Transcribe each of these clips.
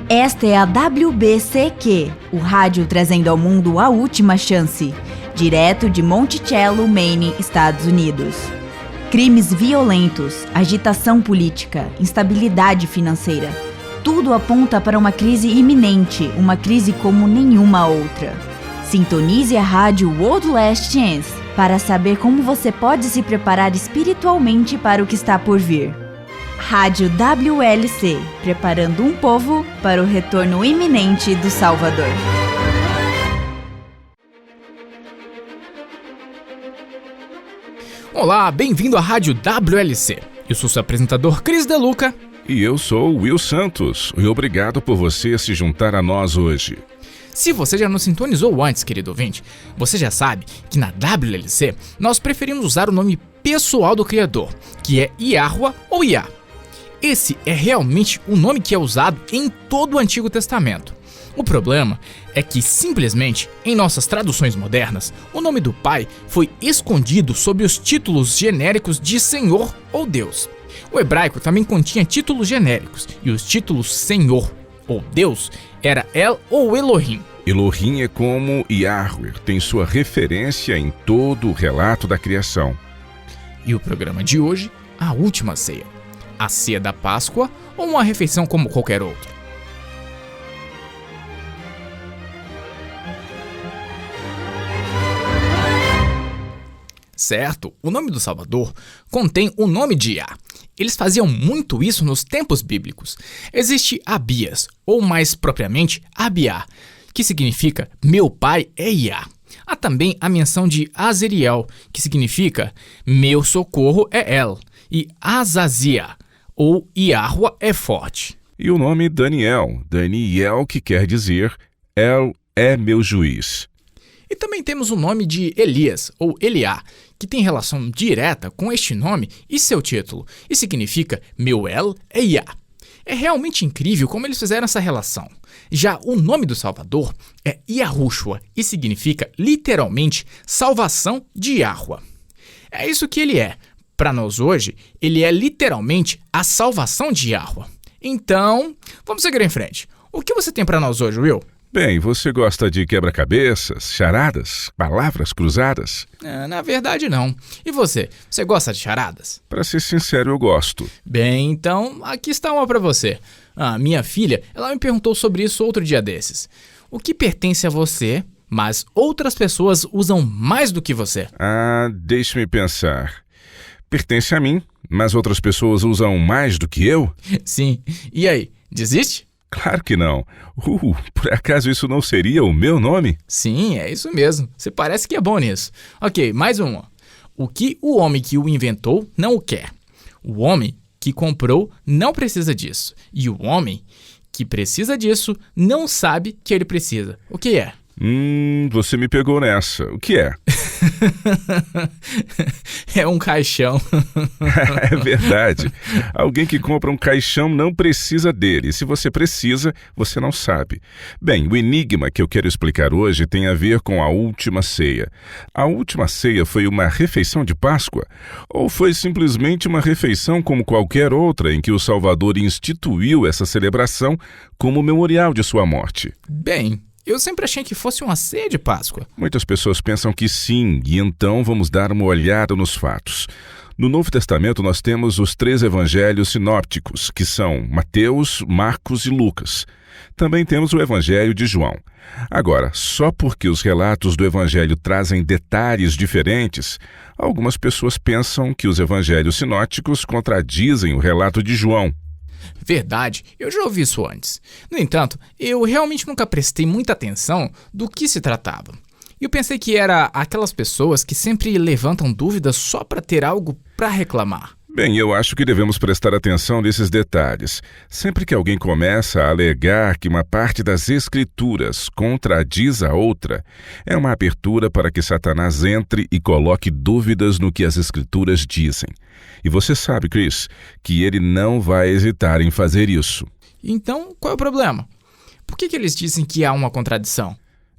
Esta é a WBCQ, o rádio trazendo ao mundo a última chance, direto de Monticello, Maine, Estados Unidos. Crimes violentos, agitação política, instabilidade financeira, tudo aponta para uma crise iminente, uma crise como nenhuma outra. Sintonize a rádio World Last Chance para saber como você pode se preparar espiritualmente para o que está por vir. Rádio WLC, preparando um povo para o retorno iminente do Salvador. Olá, bem-vindo à Rádio WLC. Eu sou seu apresentador Cris Deluca. E eu sou o Will Santos. E obrigado por você se juntar a nós hoje. Se você já nos sintonizou antes, querido ouvinte, você já sabe que na WLC nós preferimos usar o nome pessoal do Criador, que é Yahweh ou Yah. Esse é realmente o nome que é usado em todo o Antigo Testamento. O problema é que, simplesmente, em nossas traduções modernas, o nome do Pai foi escondido sob os títulos genéricos de Senhor ou Deus. O hebraico também continha títulos genéricos, e os títulos Senhor ou Deus era El ou Elohim. Elohim é como Yahweh, tem sua referência em todo o relato da criação. E o programa de hoje, a última ceia. A ceia da Páscoa ou uma refeição como qualquer outra? Certo, o nome do Salvador contém o nome de Yah. Eles faziam muito isso nos tempos bíblicos. Existe Abias, ou mais propriamente Abiá, que significa meu pai é Yah. Há também a menção de Azariel, que significa meu socorro é El, e Azaziah, ou Yahweh é forte. E o nome Daniel, que quer dizer El é meu juiz. E também temos o nome de Elias, ou Eliá, que tem relação direta com este nome e seu título, e significa meu El é Yah. É realmente incrível como eles fizeram essa relação. Já o nome do Salvador é Yahushua e significa literalmente salvação de Yahweh. É isso que ele é. Para nós hoje, ele é literalmente a salvação de Yahweh. Então, vamos seguir em frente. O que você tem para nós hoje, Will? Bem, você gosta de quebra-cabeças, charadas, palavras cruzadas? Na verdade, não. E você? Você gosta de charadas? Para ser sincero, eu gosto. Bem, então, aqui está uma para você. Minha filha, ela me perguntou sobre isso outro dia desses. O que pertence a você, mas outras pessoas usam mais do que você? Deixe-me pensar. Pertence a mim, mas outras pessoas usam mais do que eu? Sim. E aí, desiste? Claro que não. Por acaso isso não seria o meu nome? Sim, é isso mesmo. Você parece que é bom nisso. Ok, mais uma. O que o homem que o inventou não o quer? O homem que comprou não precisa disso. E o homem que precisa disso não sabe que ele precisa. O que é? Você me pegou nessa. O que é? É um caixão. É verdade. Alguém que compra um caixão não precisa dele. Se você precisa, você não sabe. Bem, o enigma que eu quero explicar hoje tem a ver com a última ceia. A última ceia foi uma refeição de Páscoa? Ou foi simplesmente uma refeição como qualquer outra em que o Salvador instituiu essa celebração como memorial de sua morte? Bem, eu sempre achei que fosse uma ceia de Páscoa. Muitas pessoas pensam que sim, e então vamos dar uma olhada nos fatos. No Novo Testamento nós temos os 3 evangelhos sinópticos, que são Mateus, Marcos e Lucas. Também temos o Evangelho de João. Agora, só porque os relatos do Evangelho trazem detalhes diferentes, algumas pessoas pensam que os evangelhos sinópticos contradizem o relato de João. Verdade, eu já ouvi isso antes. No entanto, eu realmente nunca prestei muita atenção do que se tratava. Eu pensei que era aquelas pessoas que sempre levantam dúvidas só para ter algo para reclamar. Bem, eu acho que devemos prestar atenção nesses detalhes. Sempre que alguém começa a alegar que uma parte das Escrituras contradiz a outra, é uma abertura para que Satanás entre e coloque dúvidas no que as Escrituras dizem. E você sabe, Chris, que ele não vai hesitar em fazer isso. Então, qual é o problema? Por que eles dizem que há uma contradição?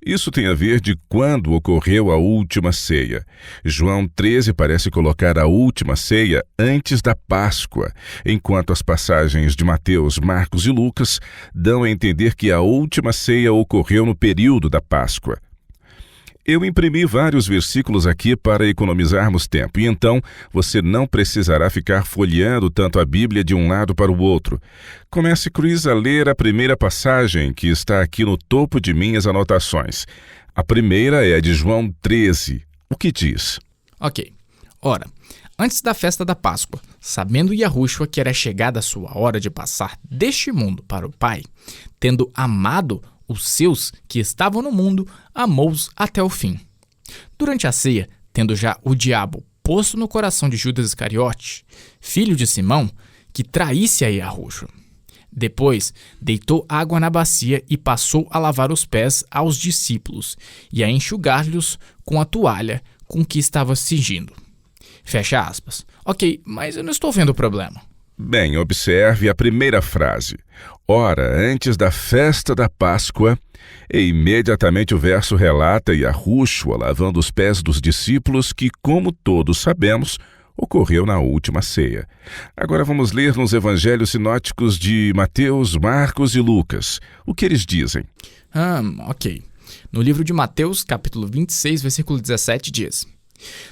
Isso tem a ver de quando ocorreu a última ceia. João 13 parece colocar a última ceia antes da Páscoa, enquanto as passagens de Mateus, Marcos e Lucas dão a entender que a última ceia ocorreu no período da Páscoa. Eu imprimi vários versículos aqui para economizarmos tempo, e então você não precisará ficar folheando tanto a Bíblia de um lado para o outro. Comece, Chris, a ler a primeira passagem que está aqui no topo de minhas anotações. A primeira é de João 13. O que diz? Ok. Ora, antes da festa da Páscoa, sabendo Yahushua que era chegada a sua hora de passar deste mundo para o Pai, tendo amado os seus que estavam no mundo, amou-os até o fim. Durante a ceia, tendo já o diabo posto no coração de Judas Iscariote, filho de Simão, que traísse a Yahushua. Depois, deitou água na bacia e passou a lavar os pés aos discípulos e a enxugar-lhes com a toalha com que estava cingindo. Fecha aspas. Ok, mas eu não estou vendo o problema. Bem, observe a primeira frase. Ora, antes da festa da Páscoa, e imediatamente o verso relata Yahushua lavando os pés dos discípulos que, como todos sabemos, ocorreu na última ceia. Agora vamos ler nos evangelhos sinóticos de Mateus, Marcos e Lucas. O que eles dizem? Ok. No livro de Mateus, capítulo 26, versículo 17, diz: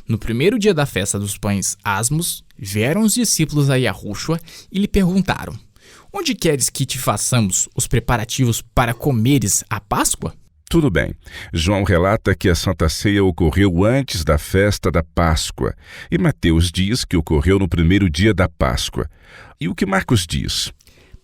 No primeiro dia da festa dos pães asmos, vieram os discípulos a Yahushua e lhe perguntaram: Onde queres que te façamos os preparativos para comeres a Páscoa? Tudo bem. João relata que a Santa Ceia ocorreu antes da festa da Páscoa, e Mateus diz que ocorreu no primeiro dia da Páscoa. E o que Marcos diz?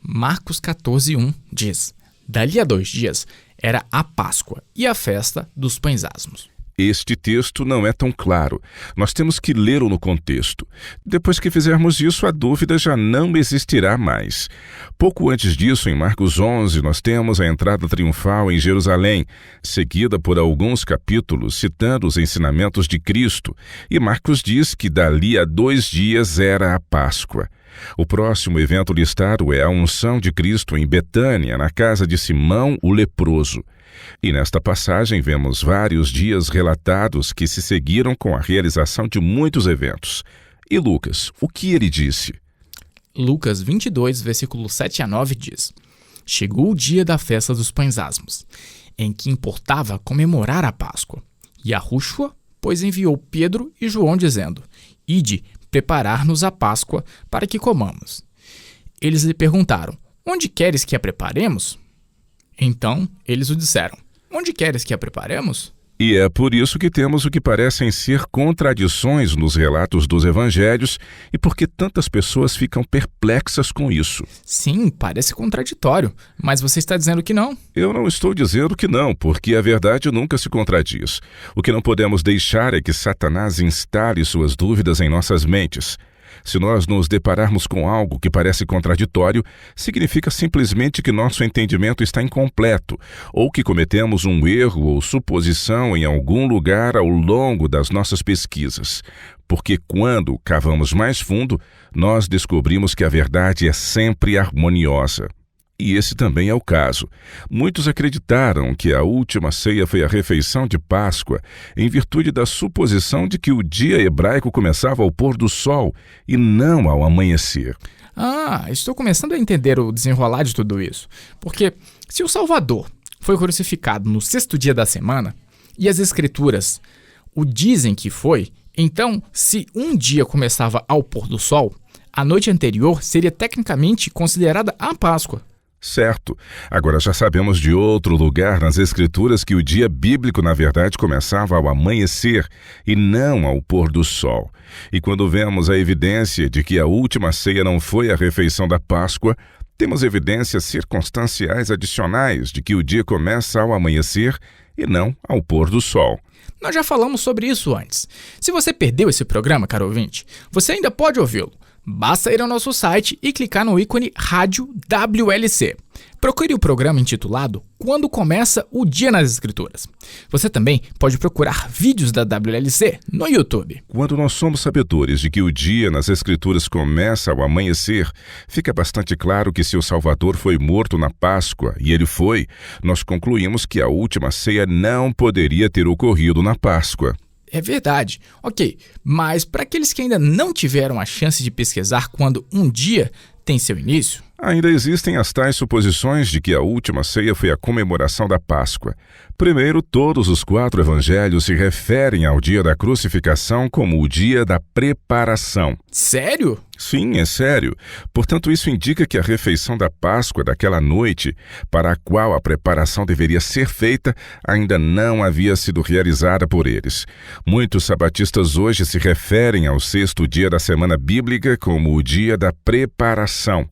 Marcos 14:1 diz: Dali a 2 dias era a Páscoa e a festa dos pães asmos. Este texto não é tão claro. Nós temos que lê-lo no contexto. Depois que fizermos isso, a dúvida já não existirá mais. Pouco antes disso, em Marcos 11, nós temos a entrada triunfal em Jerusalém, seguida por alguns capítulos citando os ensinamentos de Cristo. E Marcos diz que dali a 2 dias era a Páscoa. O próximo evento listado é a unção de Cristo em Betânia, na casa de Simão, o leproso. E nesta passagem vemos vários dias relatados que se seguiram com a realização de muitos eventos. E Lucas, o que ele disse? Lucas 22, versículos 7 a 9 diz: Chegou o dia da festa dos pães asmos, em que importava comemorar a Páscoa. Yahushua, pois, enviou Pedro e João dizendo: Ide preparar-nos a Páscoa para que comamos. Eles lhe perguntaram: Onde queres que a preparemos? Então, eles o disseram: Onde queres que a preparemos? E é por isso que temos o que parecem ser contradições nos relatos dos evangelhos e porque tantas pessoas ficam perplexas com isso. Sim, parece contraditório, mas você está dizendo que não. Eu não estou dizendo que não, porque a verdade nunca se contradiz. O que não podemos deixar é que Satanás instale suas dúvidas em nossas mentes. Se nós nos depararmos com algo que parece contraditório, significa simplesmente que nosso entendimento está incompleto, ou que cometemos um erro ou suposição em algum lugar ao longo das nossas pesquisas. Porque quando cavamos mais fundo, nós descobrimos que a verdade é sempre harmoniosa. E esse também é o caso. Muitos acreditaram que a última ceia foi a refeição de Páscoa, em virtude da suposição de que o dia hebraico começava ao pôr do sol e não ao amanhecer. Estou começando a entender o desenrolar de tudo isso. Porque se o Salvador foi crucificado no 6º dia da semana, e as Escrituras o dizem que foi, então, se um dia começava ao pôr do sol, a noite anterior seria tecnicamente considerada a Páscoa. Certo. Agora já sabemos de outro lugar nas Escrituras que o dia bíblico, na verdade, começava ao amanhecer e não ao pôr do sol. E quando vemos a evidência de que a última ceia não foi a refeição da Páscoa, temos evidências circunstanciais adicionais de que o dia começa ao amanhecer e não ao pôr do sol. Nós já falamos sobre isso antes. Se você perdeu esse programa, caro ouvinte, você ainda pode ouvi-lo. Basta ir ao nosso site e clicar no ícone Rádio WLC. Procure o programa intitulado Quando Começa o Dia nas Escrituras. Você também pode procurar vídeos da WLC no YouTube. Quando nós somos sabedores de que o dia nas Escrituras começa ao amanhecer, fica bastante claro que se o Salvador foi morto na Páscoa, e ele foi, nós concluímos que a última ceia não poderia ter ocorrido na Páscoa. É verdade. Ok, mas para aqueles que ainda não tiveram a chance de pesquisar quando um dia tem seu início, ainda existem as tais suposições de que a última ceia foi a comemoração da Páscoa. Primeiro, todos os 4 evangelhos se referem ao dia da crucificação como o dia da preparação. Sério? Sim, é sério. Portanto, isso indica que a refeição da Páscoa daquela noite, para a qual a preparação deveria ser feita, ainda não havia sido realizada por eles. Muitos sabatistas hoje se referem ao 6º dia da semana bíblica como o dia da preparação.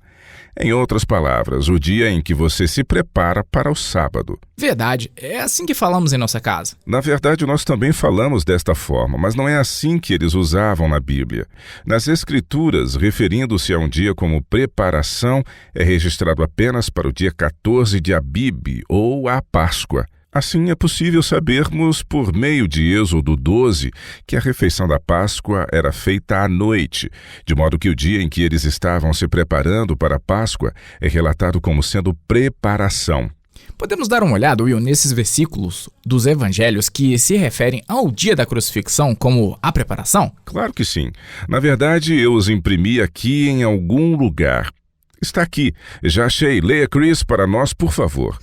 Em outras palavras, o dia em que você se prepara para o sábado. Verdade, é assim que falamos em nossa casa. Na verdade, nós também falamos desta forma, mas não é assim que eles usavam na Bíblia. Nas Escrituras, referindo-se a um dia como preparação, é registrado apenas para o dia 14 de Abib, ou a Páscoa. Assim, é possível sabermos, por meio de Êxodo 12, que a refeição da Páscoa era feita à noite, de modo que o dia em que eles estavam se preparando para a Páscoa é relatado como sendo preparação. Podemos dar uma olhada, Will, nesses versículos dos evangelhos que se referem ao dia da crucifixão como a preparação? Claro que sim. Na verdade, eu os imprimi aqui em algum lugar. Está aqui. Já achei. Leia, Chris, para nós, por favor.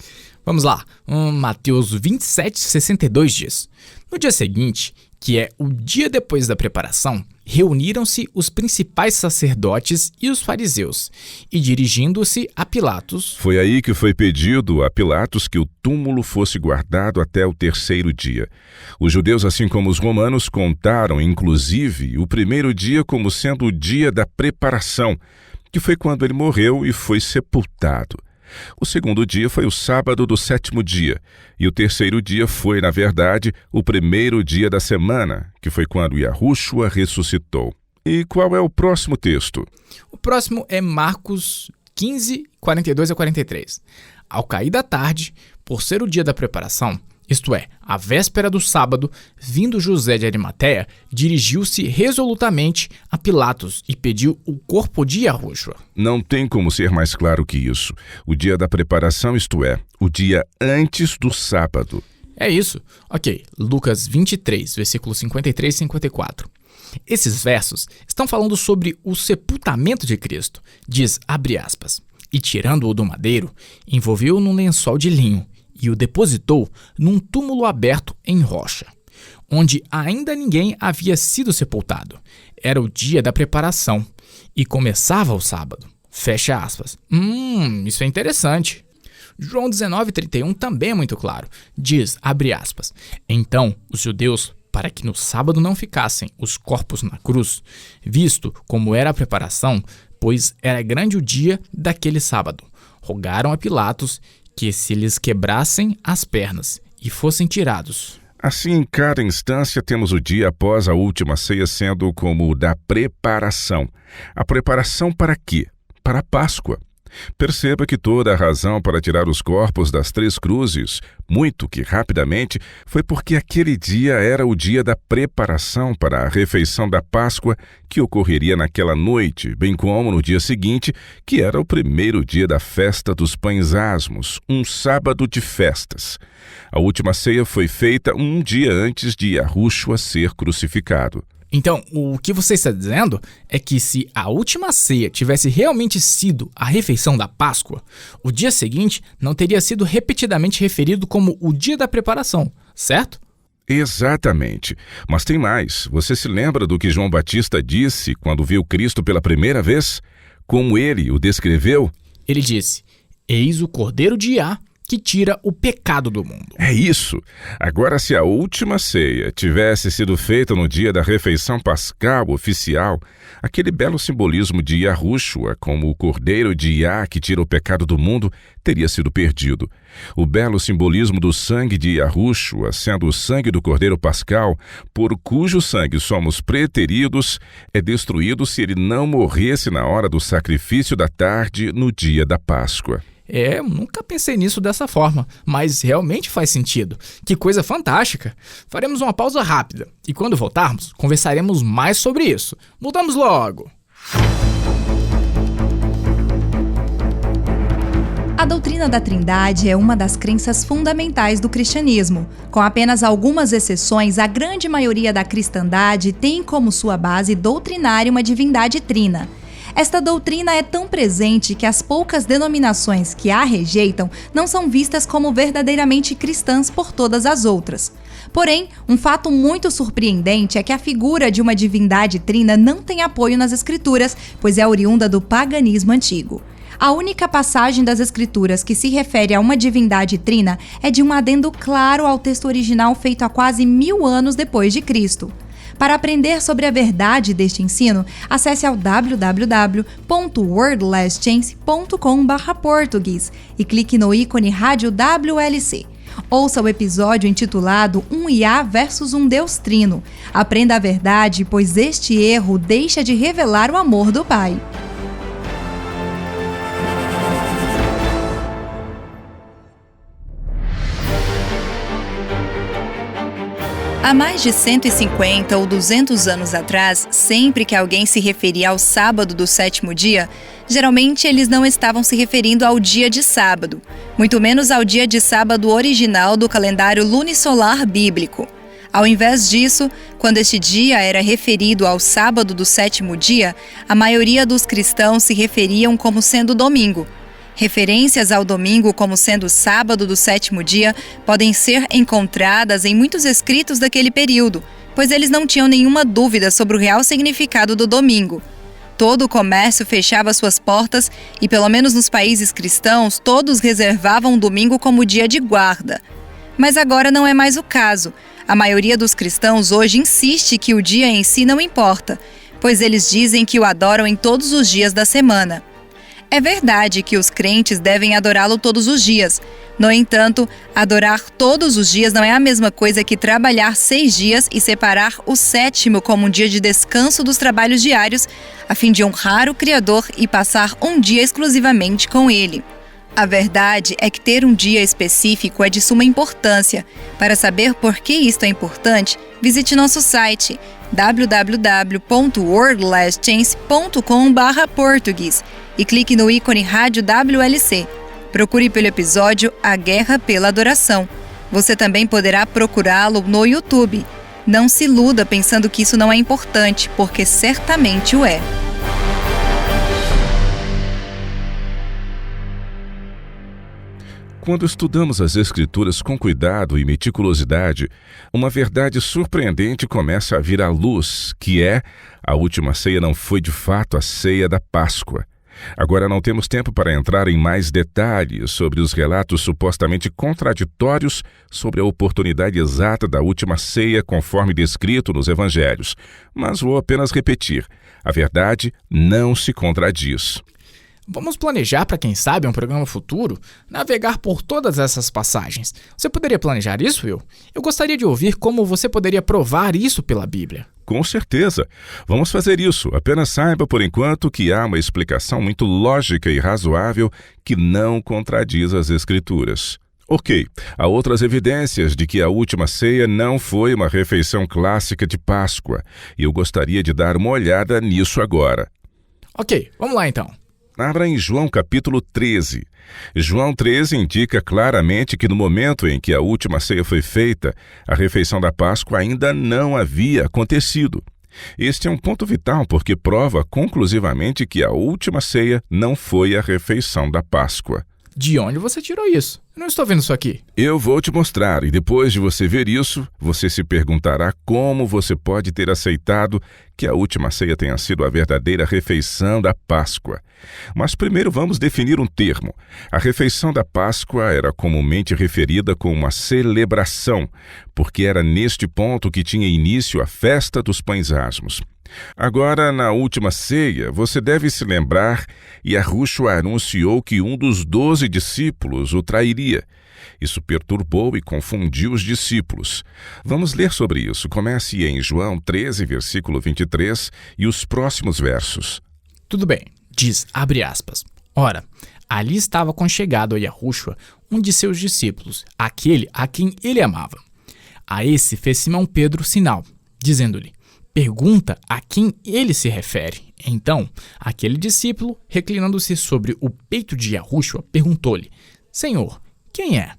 Vamos lá, Mateus 27:62 diz: No dia seguinte, que é o dia depois da preparação, reuniram-se os principais sacerdotes e os fariseus, e dirigindo-se a Pilatos... Foi aí que foi pedido a Pilatos que o túmulo fosse guardado até o 3º dia. Os judeus, assim como os romanos, contaram, inclusive, o primeiro dia como sendo o dia da preparação, que foi quando ele morreu e foi sepultado. O 2º dia foi o sábado do 7º dia, e o 3º dia foi, na verdade, o 1º dia da semana, que foi quando Yahushua ressuscitou. E qual é o próximo texto? O próximo é Marcos 15, 42 a 43. Ao cair da tarde, por ser o dia da preparação, isto é, a véspera do sábado, vindo José de Arimateia, dirigiu-se resolutamente a Pilatos e pediu o corpo de Yahushua. Não tem como ser mais claro que isso. O dia da preparação, isto é, o dia antes do sábado. É isso. Ok, Lucas 23, versículos 53 e 54. Esses versos estão falando sobre o sepultamento de Cristo. Diz, abre aspas, e tirando-o do madeiro, envolveu-o num lençol de linho, e o depositou num túmulo aberto em rocha, onde ainda ninguém havia sido sepultado. Era o dia da preparação, e começava o sábado. Fecha aspas. Isso é interessante. João 19:31 também é muito claro. Diz, abre aspas, então os judeus, para que no sábado não ficassem os corpos na cruz, visto como era a preparação, pois era grande o dia daquele sábado, rogaram a Pilatos que se lhes quebrassem as pernas e fossem tirados. Assim, em cada instância, temos o dia após a última ceia sendo como o da preparação. A preparação para quê? Para a Páscoa. Perceba que toda a razão para tirar os corpos das 3 cruzes, muito que rapidamente, foi porque aquele dia era o dia da preparação para a refeição da Páscoa que ocorreria naquela noite, bem como no dia seguinte, que era o 1º dia da festa dos pães asmos, um sábado de festas. A última ceia foi feita um dia antes de Yahushua ser crucificado. Então, o que você está dizendo é que se a última ceia tivesse realmente sido a refeição da Páscoa, o dia seguinte não teria sido repetidamente referido como o dia da preparação, certo? Exatamente. Mas tem mais. Você se lembra do que João Batista disse quando viu Cristo pela primeira vez? Como ele o descreveu? Ele disse, eis o Cordeiro de Iá, que tira o pecado do mundo. É isso. Agora, se a última ceia tivesse sido feita no dia da refeição pascal oficial, aquele belo simbolismo de Yahushua como o Cordeiro de Iá que tira o pecado do mundo teria sido perdido. O belo simbolismo do sangue de Yahushua, sendo o sangue do Cordeiro pascal, por cujo sangue somos preteridos, é destruído se ele não morresse na hora do sacrifício da tarde no dia da Páscoa. Nunca pensei nisso dessa forma, mas realmente faz sentido. Que coisa fantástica! Faremos uma pausa rápida e quando voltarmos, conversaremos mais sobre isso. Voltamos logo! A doutrina da Trindade é uma das crenças fundamentais do cristianismo. Com apenas algumas exceções, a grande maioria da cristandade tem como sua base doutrinária uma divindade trina. Esta doutrina é tão presente que as poucas denominações que a rejeitam não são vistas como verdadeiramente cristãs por todas as outras. Porém, um fato muito surpreendente é que a figura de uma divindade trina não tem apoio nas Escrituras, pois é oriunda do paganismo antigo. A única passagem das Escrituras que se refere a uma divindade trina é de um adendo claro ao texto original feito há quase 1000 anos depois de Cristo. Para aprender sobre a verdade deste ensino, acesse ao www.wordlesschange.com/português e clique no ícone Rádio WLC. Ouça o episódio intitulado Um Iá versus um Deus Trino. Aprenda a verdade, pois este erro deixa de revelar o amor do Pai. Há mais de 150 ou 200 anos atrás, sempre que alguém se referia ao sábado do sétimo dia, geralmente eles não estavam se referindo ao dia de sábado, muito menos ao dia de sábado original do calendário lunisolar bíblico. Ao invés disso, quando este dia era referido ao sábado do sétimo dia, a maioria dos cristãos se referiam como sendo domingo. Referências ao domingo como sendo sábado do sétimo dia podem ser encontradas em muitos escritos daquele período, pois eles não tinham nenhuma dúvida sobre o real significado do domingo. Todo o comércio fechava suas portas e, pelo menos nos países cristãos, todos reservavam o domingo como dia de guarda. Mas agora não é mais o caso. A maioria dos cristãos hoje insiste que o dia em si não importa, pois eles dizem que o adoram em todos os dias da semana. É verdade que os crentes devem adorá-lo todos os dias. No entanto, adorar todos os dias não é a mesma coisa que trabalhar 6 dias e separar o 7º como um dia de descanso dos trabalhos diários, a fim de honrar o Criador e passar um dia exclusivamente com Ele. A verdade é que ter um dia específico é de suma importância. Para saber por que isto é importante, visite nosso site www.wordlesschange.com/português e clique no ícone Rádio WLC. Procure pelo episódio A Guerra pela Adoração. Você também poderá procurá-lo no YouTube. Não se iluda pensando que isso não é importante, porque certamente o é. Quando estudamos as Escrituras com cuidado e meticulosidade, uma verdade surpreendente começa a vir à luz, que é: a última ceia não foi de fato a ceia da Páscoa. Agora não temos tempo para entrar em mais detalhes sobre os relatos supostamente contraditórios sobre a oportunidade exata da última ceia conforme descrito nos Evangelhos, mas vou apenas repetir: a verdade não se contradiz. Vamos planejar para, quem sabe, um programa futuro, navegar por todas essas passagens. Você poderia planejar isso, Will? Eu gostaria de ouvir como você poderia provar isso pela Bíblia. Com certeza. Vamos fazer isso. Apenas saiba, por enquanto, que há uma explicação muito lógica e razoável que não contradiz as Escrituras. Ok, há outras evidências de que a última ceia não foi uma refeição clássica de Páscoa, e eu gostaria de dar uma olhada nisso agora. Ok, vamos lá então. Abra em João capítulo 13. João 13 indica claramente que no momento em que a última ceia foi feita, a refeição da Páscoa ainda não havia acontecido. Este é um ponto vital porque prova conclusivamente que a última ceia não foi a refeição da Páscoa. De onde você tirou isso? Eu não estou vendo isso aqui. Eu vou te mostrar, e depois de você ver isso, você se perguntará como você pode ter aceitado que a última ceia tenha sido a verdadeira refeição da Páscoa. Mas primeiro vamos definir um termo. A refeição da Páscoa era comumente referida como uma celebração, porque era neste ponto que tinha início a festa dos pães asmos. Agora, na última ceia, você deve se lembrar, Yahushua anunciou que um dos 12 discípulos o trairia. Isso perturbou e confundiu os discípulos. Vamos ler sobre isso. Comece em João 13, versículo 23 e os próximos versos. Tudo bem. Diz, abre aspas, Ora, ali estava conchegado a Yahushua um de seus discípulos, aquele a quem ele amava. A esse fez Simão Pedro sinal, dizendo-lhe: pergunta a quem ele se refere. Então, aquele discípulo, reclinando-se sobre o peito de Yahushua, perguntou-lhe: Senhor, quem é?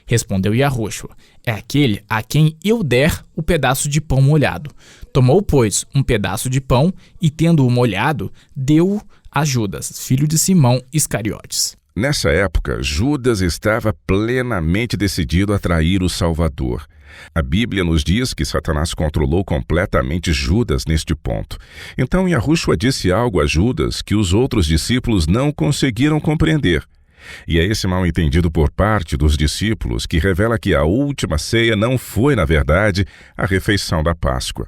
Respondeu Yahushua: é aquele a quem eu der o pedaço de pão molhado. Tomou, pois, um pedaço de pão e, tendo-o molhado, deu-o a Judas, filho de Simão Iscariotes. Nessa época, Judas estava plenamente decidido a trair o Salvador. A Bíblia nos diz que Satanás controlou completamente Judas neste ponto. Então, Yahushua disse algo a Judas que os outros discípulos não conseguiram compreender. E é esse mal-entendido por parte dos discípulos que revela que a última ceia não foi, na verdade, a refeição da Páscoa.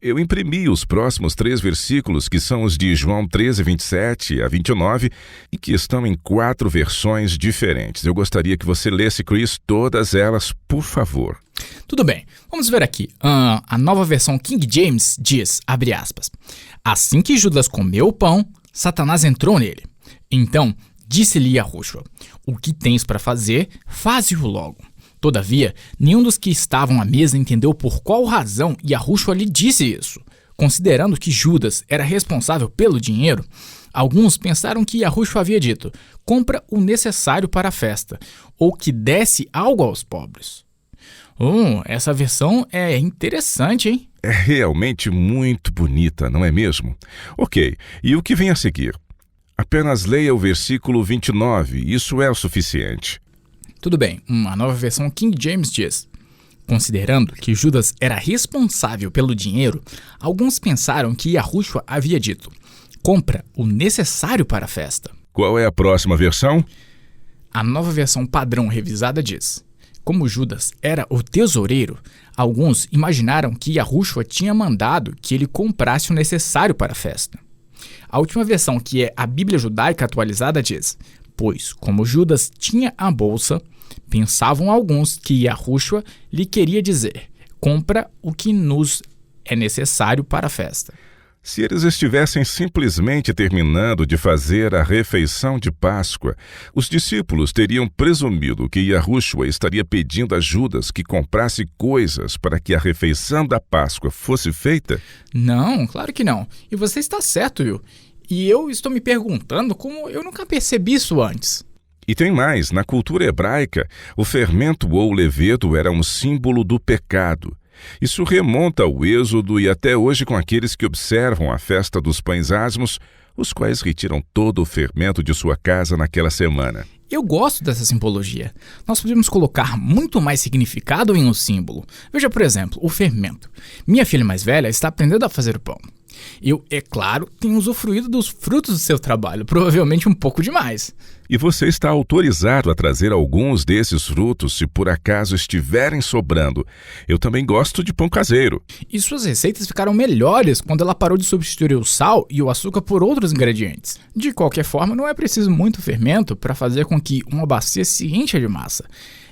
Eu imprimi os próximos 3 versículos, que são os de João 13, 27 a 29, e que estão em 4 versões diferentes. Eu gostaria que você lesse, Chris, todas elas, por favor. Tudo bem, vamos ver aqui. A nova versão King James diz, abre aspas, assim que Judas comeu o pão, Satanás entrou nele. Então, disse-lhe Yahushua: o que tens para fazer, faze-o logo. Todavia, nenhum dos que estavam à mesa entendeu por qual razão Yahushua lhe disse isso. Considerando que Judas era responsável pelo dinheiro, alguns pensaram que Yahushua havia dito: compra o necessário para a festa, ou que desse algo aos pobres. Essa versão é interessante, hein? É realmente muito bonita, não é mesmo? Ok, e o que vem a seguir? Apenas leia o versículo 29, isso é o suficiente. Tudo bem, a nova versão King James diz: considerando que Judas era responsável pelo dinheiro, alguns pensaram que Yahushua havia dito: compra o necessário para a festa. Qual é a próxima versão? A nova versão padrão revisada diz: como Judas era o tesoureiro, alguns imaginaram que Yahushua tinha mandado que ele comprasse o necessário para a festa. A última versão, que é a Bíblia Judaica atualizada, diz: pois, como Judas tinha a bolsa, pensavam alguns que Yahushua lhe queria dizer: compra o que nos é necessário para a festa. Se eles estivessem simplesmente terminando de fazer a refeição de Páscoa, os discípulos teriam presumido que Yahushua estaria pedindo a Judas que comprasse coisas para que a refeição da Páscoa fosse feita? Não, claro que não. E você está certo, Will. E eu estou me perguntando como eu nunca percebi isso antes. E tem mais, na cultura hebraica, o fermento ou levedo era um símbolo do pecado. Isso remonta ao Êxodo e até hoje com aqueles que observam a festa dos pães asmos, os quais retiram todo o fermento de sua casa naquela semana. Eu gosto dessa simbologia. Nós podemos colocar muito mais significado em um símbolo. Veja, por exemplo, o fermento. Minha filha mais velha está aprendendo a fazer o pão. Eu, é claro, tenho usufruído dos frutos do seu trabalho, provavelmente um pouco demais. E você está autorizado a trazer alguns desses frutos se por acaso estiverem sobrando. Eu também gosto de pão caseiro. E suas receitas ficaram melhores quando ela parou de substituir o sal e o açúcar por outros ingredientes. De qualquer forma, não é preciso muito fermento para fazer com que uma bacia se encha de massa.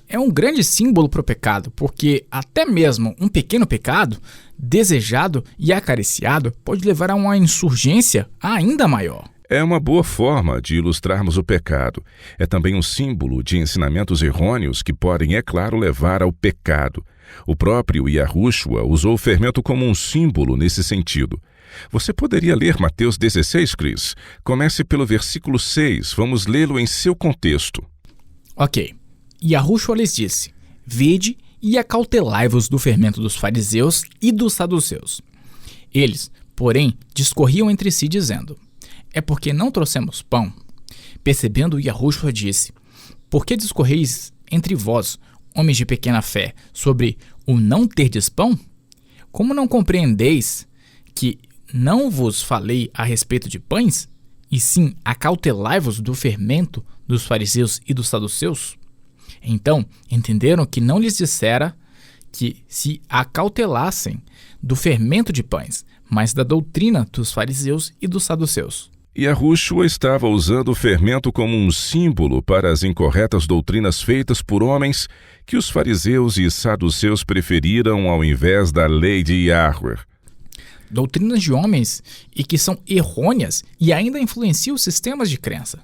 É um grande símbolo para o pecado, porque até mesmo um pequeno pecado, desejado e acariciado, pode levar a uma insurgência ainda maior. É uma boa forma de ilustrarmos o pecado. É também um símbolo de ensinamentos errôneos que podem, é claro, levar ao pecado. O próprio Yahushua usou o fermento como um símbolo nesse sentido. Você poderia ler Mateus 16, Chris? Comece pelo versículo 6, vamos lê-lo em seu contexto. Ok. Yahushua lhes disse: vede e acautelai-vos do fermento dos fariseus e dos saduceus. Eles, porém, discorriam entre si, dizendo: é porque não trouxemos pão? Percebendo, Yahushua disse: por que discorreis entre vós, homens de pequena fé, sobre o não terdes pão? Como não compreendeis que não vos falei a respeito de pães? E sim, acautelai-vos do fermento dos fariseus e dos saduceus? Então, entenderam que não lhes dissera que se acautelassem do fermento de pães, mas da doutrina dos fariseus e dos saduceus. Yahushua estava usando o fermento como um símbolo para as incorretas doutrinas feitas por homens que os fariseus e saduceus preferiram ao invés da lei de Yahweh. doutrinas de homens e que são errôneas e ainda influenciam os sistemas de crença.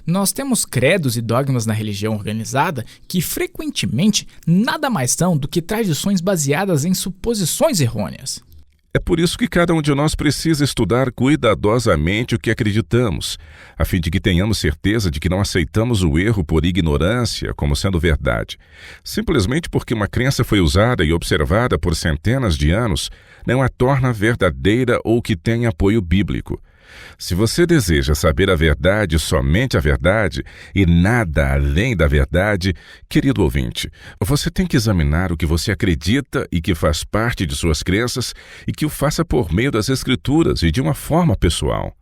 Nós temos credos e dogmas na religião organizada que frequentemente nada mais são do que tradições baseadas em suposições errôneas. É por isso que cada um de nós precisa estudar cuidadosamente o que acreditamos, a fim de que tenhamos certeza de que não aceitamos o erro por ignorância como sendo verdade. Simplesmente porque uma crença foi usada e observada por centenas de anos, não a torna verdadeira ou que tenha apoio bíblico. Se você deseja saber a verdade, somente a verdade, e nada além da verdade, querido ouvinte, você tem que examinar o que você acredita e que faz parte de suas crenças e que o faça por meio das Escrituras e de uma forma pessoal.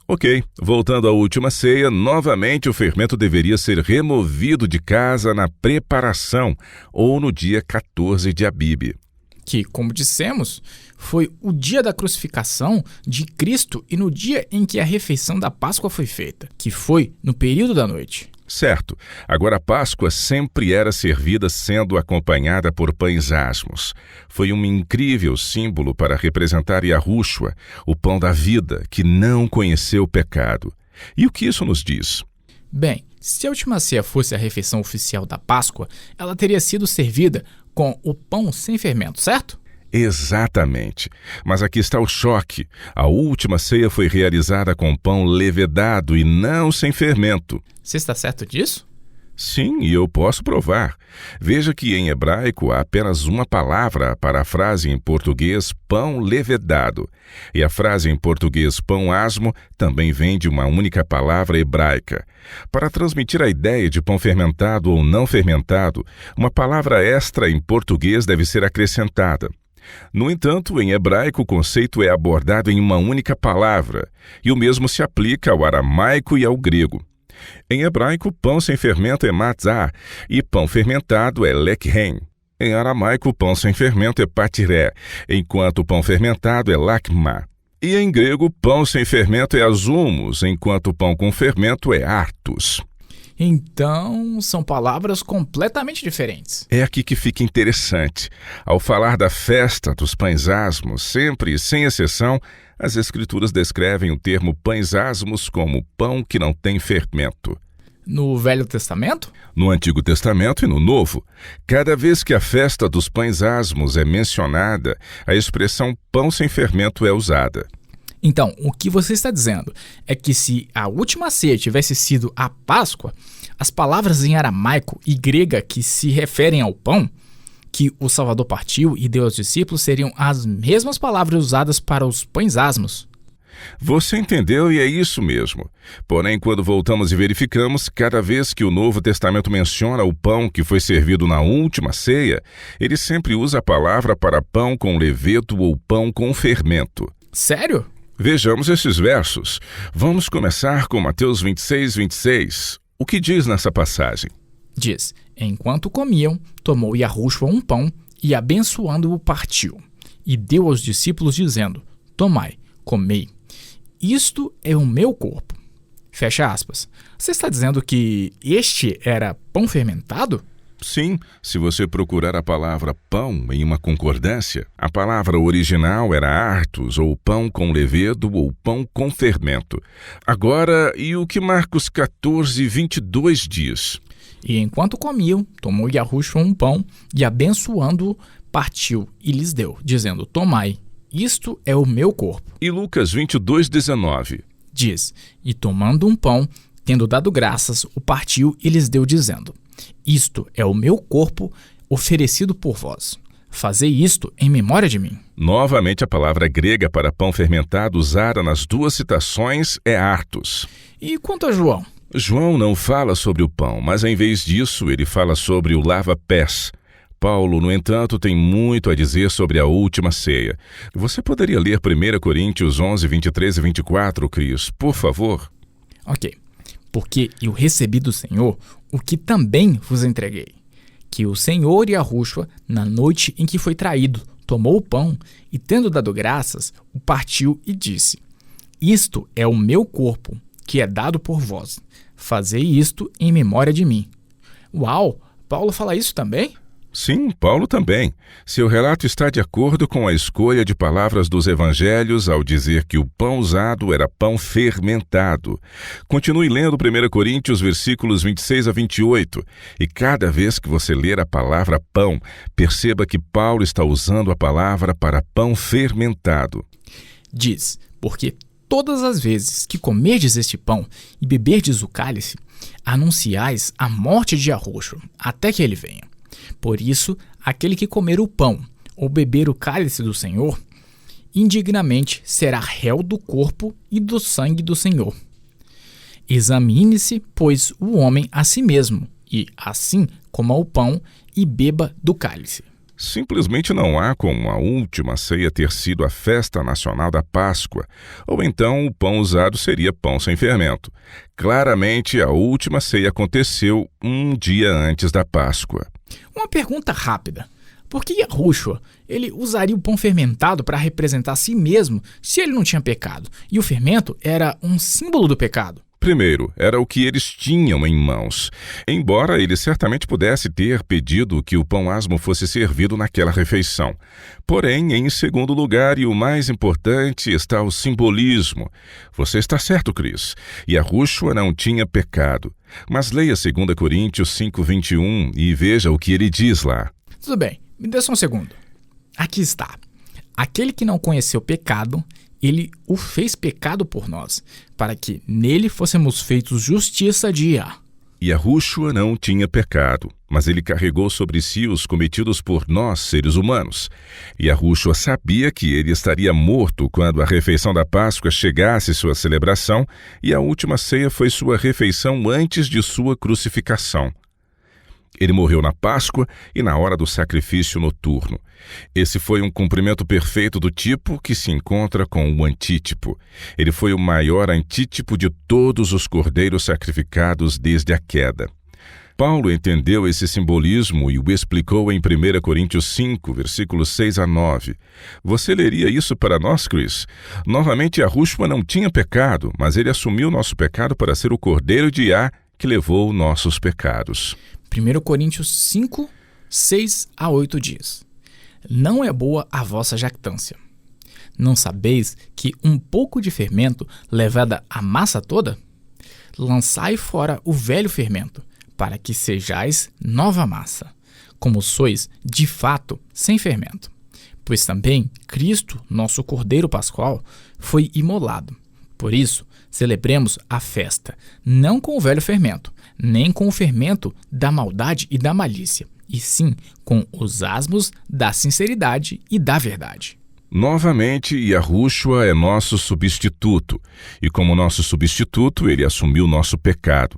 Ok, voltando à última ceia, novamente o fermento deveria ser removido de casa na preparação ou no dia 14 de Abib. Que, como dissemos, foi o dia da crucificação de Cristo e no dia em que a refeição da Páscoa foi feita, que foi no período da noite. Certo. Agora a Páscoa sempre era servida sendo acompanhada por pães asmos. Foi um incrível símbolo para representar Yahushua, o pão da vida, que não conheceu o pecado. E o que isso nos diz? Bem, se a última ceia fosse a refeição oficial da Páscoa, ela teria sido servida com o pão sem fermento, certo? Exatamente. Mas aqui está o choque. A última ceia foi realizada com pão levedado e não sem fermento. Você está certo disso? Sim, e eu posso provar. Veja que em hebraico há apenas uma palavra para a frase em português pão levedado. E a frase em português pão asmo também vem de uma única palavra hebraica. Para transmitir a ideia de pão fermentado ou não fermentado, uma palavra extra em português deve ser acrescentada. No entanto, em hebraico o conceito é abordado em uma única palavra, e o mesmo se aplica ao aramaico e ao grego. Em hebraico, pão sem fermento é matzah e pão fermentado é lekhem. Em aramaico, pão sem fermento é patiré, enquanto pão fermentado é lakma. E em grego, pão sem fermento é azumos, enquanto pão com fermento é artus. Então, são palavras completamente diferentes. É aqui que fica interessante. Ao falar da festa dos pães asmos, sempre, sem exceção, as Escrituras descrevem o termo pães asmos como pão que não tem fermento. No Velho Testamento? No Antigo Testamento e no Novo. Cada vez que a festa dos pães asmos é mencionada, a expressão pão sem fermento é usada. Então, o que você está dizendo é que se a última ceia tivesse sido a Páscoa, as palavras em aramaico e grega que se referem ao pão, que o Salvador partiu e deu aos discípulos, seriam as mesmas palavras usadas para os pães asmos. Você entendeu e é isso mesmo. Porém, quando voltamos e verificamos, cada vez que o Novo Testamento menciona o pão que foi servido na última ceia, ele sempre usa a palavra para pão com levedo ou pão com fermento. Sério? Vejamos esses versos. Vamos começar com Mateus 26:26. O que diz nessa passagem? Diz: enquanto comiam, tomou Yahushua um pão e, abençoando-o, partiu. E deu aos discípulos, dizendo: tomai, comei. Isto é o meu corpo. Fecha aspas. Você está dizendo que este era pão fermentado? Sim, se você procurar a palavra pão em uma concordância, a palavra original era artus, ou pão com levedo, ou pão com fermento. Agora, e o que Marcos 14:22 diz? E enquanto comiam, tomou Yahushua um pão e, abençoando-o, partiu e lhes deu, dizendo: tomai, isto é o meu corpo. E Lucas 22:19? Diz: e tomando um pão, tendo dado graças, o partiu e lhes deu, dizendo: isto é o meu corpo oferecido por vós. Fazei isto em memória de mim. Novamente, a palavra grega para pão fermentado usada nas duas citações é artus. E quanto a João? João não fala sobre o pão, mas em vez disso, ele fala sobre o lava-pés. Paulo, no entanto, tem muito a dizer sobre a última ceia. Você poderia ler 1 Coríntios 11:23 e 24, Cris, por favor? Ok. Porque eu recebi do Senhor o que também vos entreguei, que o Senhor Yahushua, na noite em que foi traído, tomou o pão e, tendo dado graças, o partiu e disse: isto é o meu corpo, que é dado por vós. Fazei isto em memória de mim. Uau! Paulo fala isso também? Sim, Paulo também. Seu relato está de acordo com a escolha de palavras dos evangelhos ao dizer que o pão usado era pão fermentado. Continue lendo 1 Coríntios, versículos 26 a 28, e cada vez que você ler a palavra pão, perceba que Paulo está usando a palavra para pão fermentado. Diz, porque todas as vezes que comerdes este pão e beberdes o cálice, anunciais a morte de Yahushua, até que ele venha. Por isso, aquele que comer o pão ou beber o cálice do Senhor, indignamente será réu do corpo e do sangue do Senhor. Examine-se, pois, o homem a si mesmo, e assim coma o pão e beba do cálice. Simplesmente não há como a última ceia ter sido a festa nacional da Páscoa, ou então o pão usado seria pão sem fermento. Claramente, a última ceia aconteceu um dia antes da Páscoa. Uma pergunta rápida. Por que Yahushua ele usaria o pão fermentado para representar a si mesmo se ele não tinha pecado? E o fermento era um símbolo do pecado. Primeiro, era o que eles tinham em mãos, embora ele certamente pudesse ter pedido que o pão asmo fosse servido naquela refeição. Porém, em segundo lugar, e o mais importante, está o simbolismo. Você está certo, Cris. Yahushua não tinha pecado. Mas leia 2 Coríntios 5:21 e veja o que ele diz lá. Tudo bem, me dê só um segundo. Aqui está. Aquele que não conheceu pecado, ele o fez pecado por nós, para que nele fôssemos feitos justiça de Yah. Yahushua não tinha pecado, mas ele carregou sobre si os cometidos por nós, seres humanos. Yahushua sabia que ele estaria morto quando a refeição da Páscoa chegasse sua celebração, e a última ceia foi sua refeição antes de sua crucificação. Ele morreu na Páscoa e na hora do sacrifício noturno. Esse foi um cumprimento perfeito do tipo que se encontra com o antítipo. Ele foi o maior antítipo de todos os cordeiros sacrificados desde a queda. Paulo entendeu esse simbolismo e o explicou em 1 Coríntios 5, versículos 6 a 9. Você leria isso para nós, Chris? Novamente, Yahushua não tinha pecado, mas ele assumiu nosso pecado para ser o cordeiro de Yah que levou nossos pecados. 1 Coríntios 5, 6 a 8 diz: Não é boa a vossa jactância. Não sabeis que um pouco de fermento levada a massa toda? Lançai fora o velho fermento, para que sejais nova massa, como sois, de fato, sem fermento. Pois também Cristo, nosso Cordeiro Pascual, foi imolado. Por isso, celebremos a festa, não com o velho fermento, nem com o fermento da maldade e da malícia, e sim com os asmos da sinceridade e da verdade. Novamente, Yahushua é nosso substituto, e como nosso substituto, ele assumiu nosso pecado.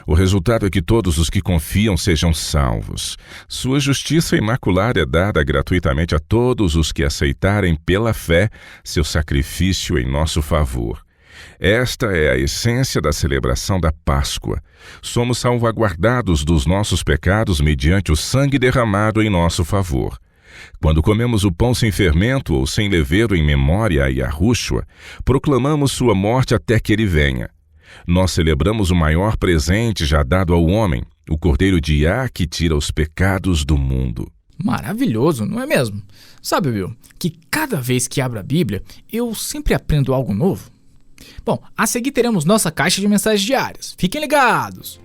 O resultado é que todos os que confiam sejam salvos. Sua justiça imaculada é dada gratuitamente a todos os que aceitarem pela fé seu sacrifício em nosso favor. Esta é a essência da celebração da Páscoa. Somos salvaguardados dos nossos pecados mediante o sangue derramado em nosso favor. Quando comemos o pão sem fermento ou sem levedo em memória a Yahushua, proclamamos sua morte até que ele venha. Nós celebramos o maior presente já dado ao homem, o Cordeiro de Yah que tira os pecados do mundo. Maravilhoso, não é mesmo? Sabe, Will, que cada vez que abro a Bíblia, eu sempre aprendo algo novo. Bom, a seguir teremos nossa caixa de mensagens diárias. Fiquem ligados!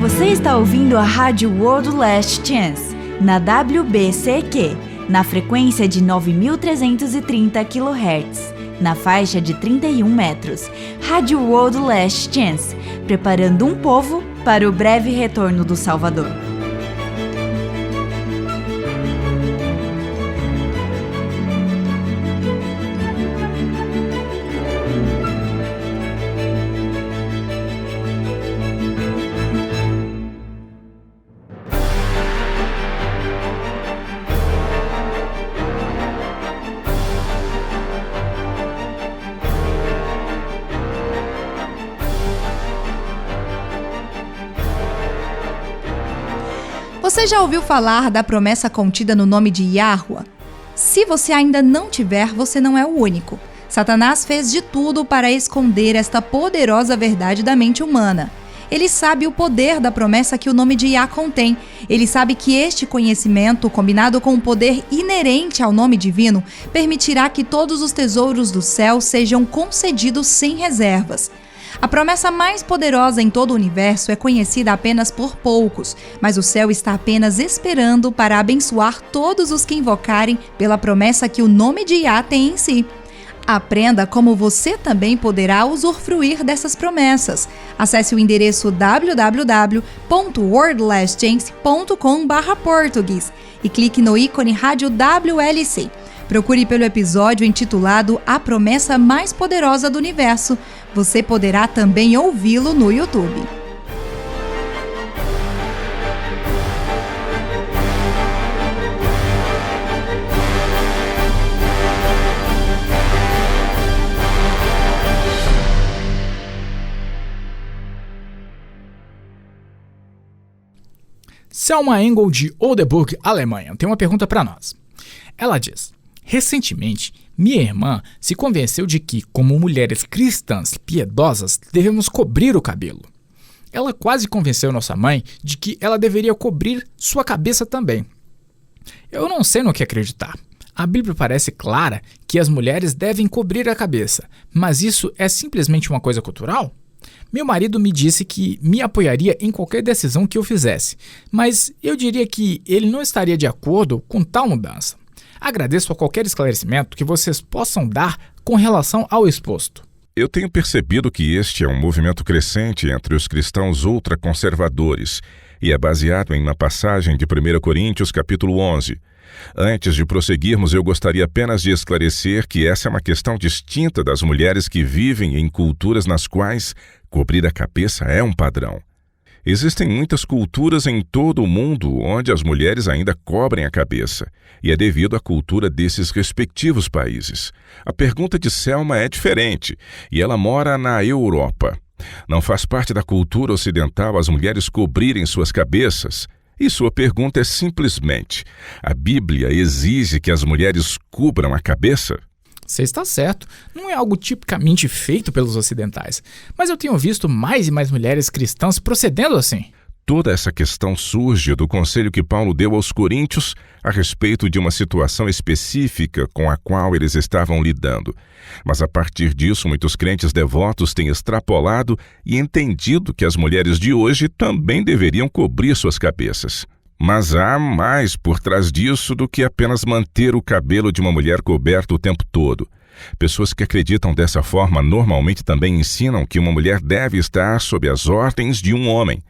Você está ouvindo a Rádio World Last Chance, na WBCQ, na frequência de 9.330 kHz, na faixa de 31 metros. Rádio World Last Chance, preparando um povo para o breve retorno do Salvador. Você já ouviu falar da promessa contida no nome de Yahweh? Se você ainda não tiver, você não é o único. Satanás fez de tudo para esconder esta poderosa verdade da mente humana. Ele sabe o poder da promessa que o nome de Yah contém. Ele sabe que este conhecimento, combinado com o poder inerente ao nome divino, permitirá que todos os tesouros do céu sejam concedidos sem reservas. A promessa mais poderosa em todo o universo é conhecida apenas por poucos, mas o céu está apenas esperando para abençoar todos os que invocarem pela promessa que o nome de Yah tem em si. Aprenda como você também poderá usufruir dessas promessas. Acesse o endereço www.wordlessgense.com/português e clique no ícone Rádio WLC. Procure pelo episódio intitulado A Promessa Mais Poderosa do Universo. Você poderá também ouvi-lo no YouTube. Selma Engel, de Oldenburg, Alemanha, tem uma pergunta para nós. Ela diz: recentemente, minha irmã se convenceu de que, como mulheres cristãs piedosas, devemos cobrir o cabelo. Ela quase convenceu nossa mãe de que ela deveria cobrir sua cabeça também. Eu não sei no que acreditar. A Bíblia parece clara que as mulheres devem cobrir a cabeça, mas isso é simplesmente uma coisa cultural? Meu marido me disse que me apoiaria em qualquer decisão que eu fizesse, mas eu diria que ele não estaria de acordo com tal mudança. Agradeço a qualquer esclarecimento que vocês possam dar com relação ao exposto. Eu tenho percebido que este é um movimento crescente entre os cristãos ultraconservadores e é baseado em uma passagem de 1 Coríntios, capítulo 11. Antes de prosseguirmos, eu gostaria apenas de esclarecer que essa é uma questão distinta das mulheres que vivem em culturas nas quais cobrir a cabeça é um padrão. Existem muitas culturas em todo o mundo onde as mulheres ainda cobrem a cabeça, e é devido à cultura desses respectivos países. A pergunta de Selma é diferente, e ela mora na Europa. Não faz parte da cultura ocidental as mulheres cobrirem suas cabeças? E sua pergunta é simplesmente: a Bíblia exige que as mulheres cubram a cabeça? Você está certo, não é algo tipicamente feito pelos ocidentais, mas eu tenho visto mais e mais mulheres cristãs procedendo assim. Toda essa questão surge do conselho que Paulo deu aos coríntios a respeito de uma situação específica com a qual eles estavam lidando. Mas a partir disso, muitos crentes devotos têm extrapolado e entendido que as mulheres de hoje também deveriam cobrir suas cabeças. Mas há mais por trás disso do que apenas manter o cabelo de uma mulher coberto o tempo todo. Pessoas que acreditam dessa forma normalmente também ensinam que uma mulher deve estar sob as ordens de um homem.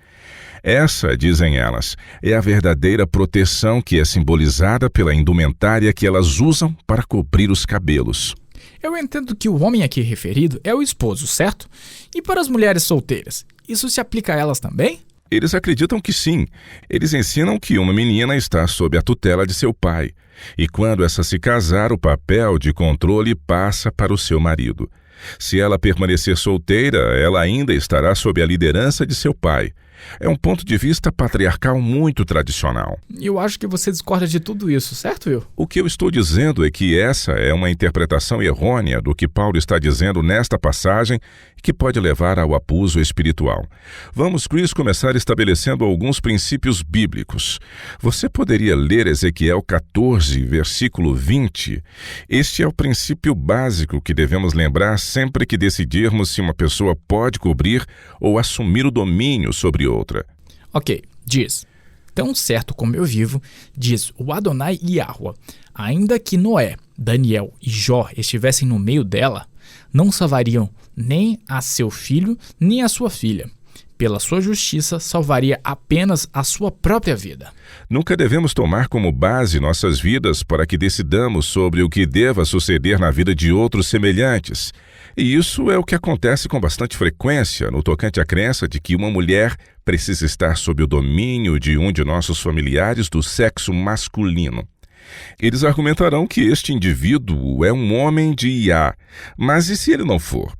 Essa, dizem elas, é a verdadeira proteção que é simbolizada pela indumentária que elas usam para cobrir os cabelos. Eu entendo que o homem aqui referido é o esposo, certo? E para as mulheres solteiras, isso se aplica a elas também? Eles acreditam que sim. Eles ensinam que uma menina está sob a tutela de seu pai. E quando essa se casar, o papel de controle passa para o seu marido. Se ela permanecer solteira, ela ainda estará sob a liderança de seu pai. É um ponto de vista patriarcal muito tradicional. Eu acho que você discorda de tudo isso, certo, Will? O que eu estou dizendo é que essa é uma interpretação errônea do que Paulo está dizendo nesta passagem que pode levar ao abuso espiritual. Vamos, Chris, começar estabelecendo alguns princípios bíblicos. Você poderia ler Ezequiel 14, versículo 20? Este é o princípio básico que devemos lembrar sempre que decidirmos se uma pessoa pode cobrir ou assumir o domínio sobre outra. Ok, diz: tão certo como eu vivo, diz o Adonai Yahweh, ainda que Noé, Daniel e Jó estivessem no meio dela, não salvariam nem a seu filho, nem a sua filha. Pela sua justiça, salvaria apenas a sua própria vida. Nunca devemos tomar como base nossas vidas para que decidamos sobre o que deva suceder na vida de outros semelhantes. E isso é o que acontece com bastante frequência no tocante à crença de que uma mulher precisa estar sob o domínio de um de nossos familiares do sexo masculino. Eles argumentarão que este indivíduo é um homem de Iá, mas e se ele não for?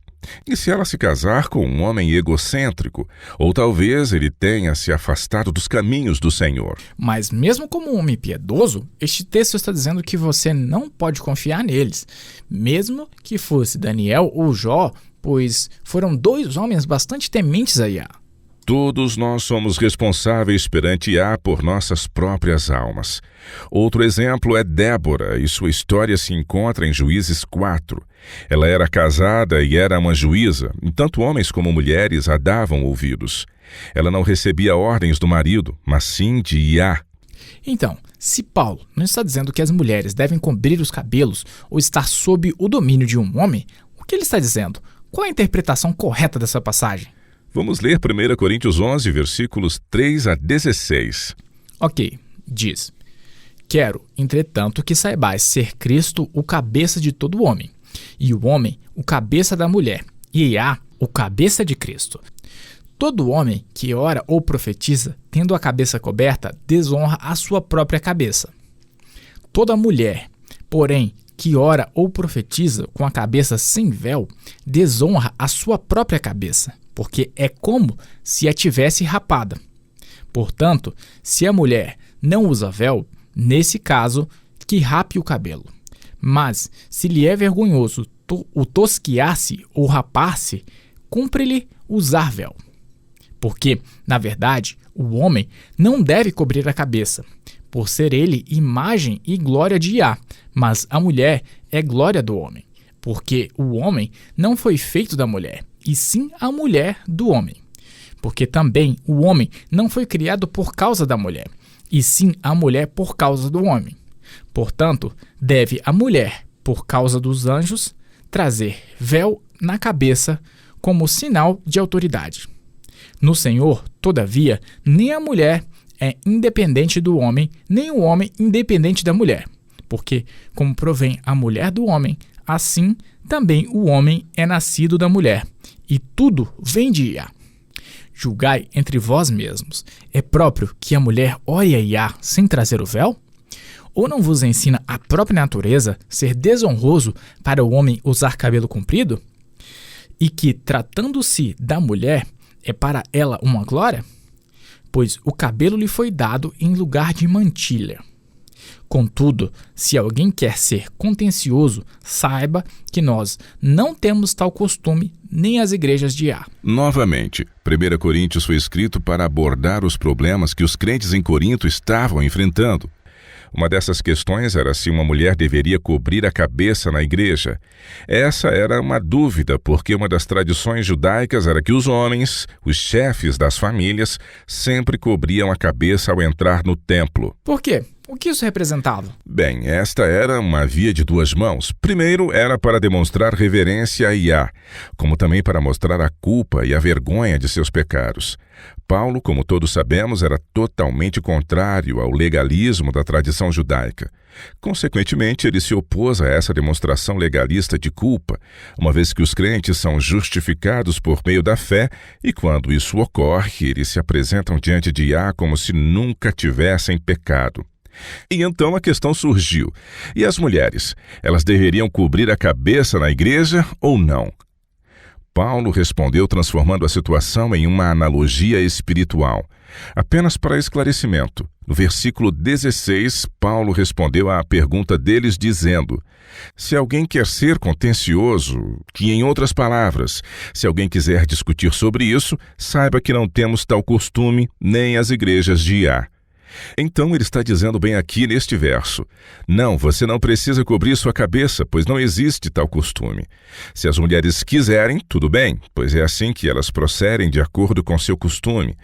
E se ela se casar com um homem egocêntrico? Ou talvez ele tenha se afastado dos caminhos do Senhor. Mas mesmo como um homem piedoso, este texto está dizendo que você não pode confiar neles, mesmo que fosse Daniel ou Jó, pois foram 2 homens bastante tementes a Yah. Todos nós somos responsáveis perante Yah por nossas próprias almas. Outro exemplo é Débora, e sua história se encontra em Juízes 4. Ela era casada e era uma juíza, e tanto homens como mulheres a davam ouvidos. Ela não recebia ordens do marido, mas sim de Yah. Então, se Paulo não está dizendo que as mulheres devem cobrir os cabelos ou estar sob o domínio de um homem, o que ele está dizendo? Qual a interpretação correta dessa passagem? Vamos ler 1 Coríntios 11, versículos 3 a 16. Ok, diz: Quero, entretanto, que saibais ser Cristo o cabeça de todo homem, e o homem o cabeça da mulher, e Yah o cabeça de Cristo. Todo homem que ora ou profetiza, tendo a cabeça coberta, desonra a sua própria cabeça. Toda mulher, porém, que ora ou profetiza com a cabeça sem véu, desonra a sua própria cabeça, porque é como se a tivesse rapada. Portanto, se a mulher não usa véu, nesse caso, que rape o cabelo. Mas, se lhe é vergonhoso o tosquiar-se ou rapar-se, cumpre-lhe usar véu. Porque, na verdade, o homem não deve cobrir a cabeça, por ser ele imagem e glória de Yah, mas a mulher é glória do homem, porque o homem não foi feito da mulher, e sim a mulher do homem. Porque também o homem não foi criado por causa da mulher, e sim a mulher por causa do homem. Portanto, deve a mulher, por causa dos anjos, trazer véu na cabeça como sinal de autoridade. No Senhor, todavia, nem a mulher é independente do homem, nem o homem independente da mulher. Porque, como provém a mulher do homem, assim também o homem é nascido da mulher, e tudo vem de Yah. Julgai entre vós mesmos, é próprio que a mulher ore a Yah sem trazer o véu? Ou não vos ensina a própria natureza ser desonroso para o homem usar cabelo comprido? E que, tratando-se da mulher, é para ela uma glória? Pois o cabelo lhe foi dado em lugar de mantilha. Contudo, se alguém quer ser contencioso, saiba que nós não temos tal costume, nem as igrejas de Yah. Novamente, 1 Coríntios foi escrito para abordar os problemas que os crentes em Corinto estavam enfrentando. Uma dessas questões era se uma mulher deveria cobrir a cabeça na igreja. Essa era uma dúvida, porque uma das tradições judaicas era que os homens, os chefes das famílias, sempre cobriam a cabeça ao entrar no templo. Por quê? O que isso representava? Bem, esta era uma via de 2 mãos. Primeiro, era para demonstrar reverência a Yah, como também para mostrar a culpa e a vergonha de seus pecados. Paulo, como todos sabemos, era totalmente contrário ao legalismo da tradição judaica. Consequentemente, ele se opôs a essa demonstração legalista de culpa, uma vez que os crentes são justificados por meio da fé e, quando isso ocorre, eles se apresentam diante de Yah como se nunca tivessem pecado. E então a questão surgiu. E as mulheres? Elas deveriam cobrir a cabeça na igreja ou não? Paulo respondeu transformando a situação em uma analogia espiritual. Apenas para esclarecimento, no versículo 16, Paulo respondeu à pergunta deles dizendo: se alguém quer ser contencioso, que em outras palavras, se alguém quiser discutir sobre isso, saiba que não temos tal costume, nem as igrejas de Yah. Então ele está dizendo bem aqui neste verso: não, você não precisa cobrir sua cabeça, pois não existe tal costume. Se as mulheres quiserem, tudo bem, pois é assim que elas procedem de acordo com seu costume.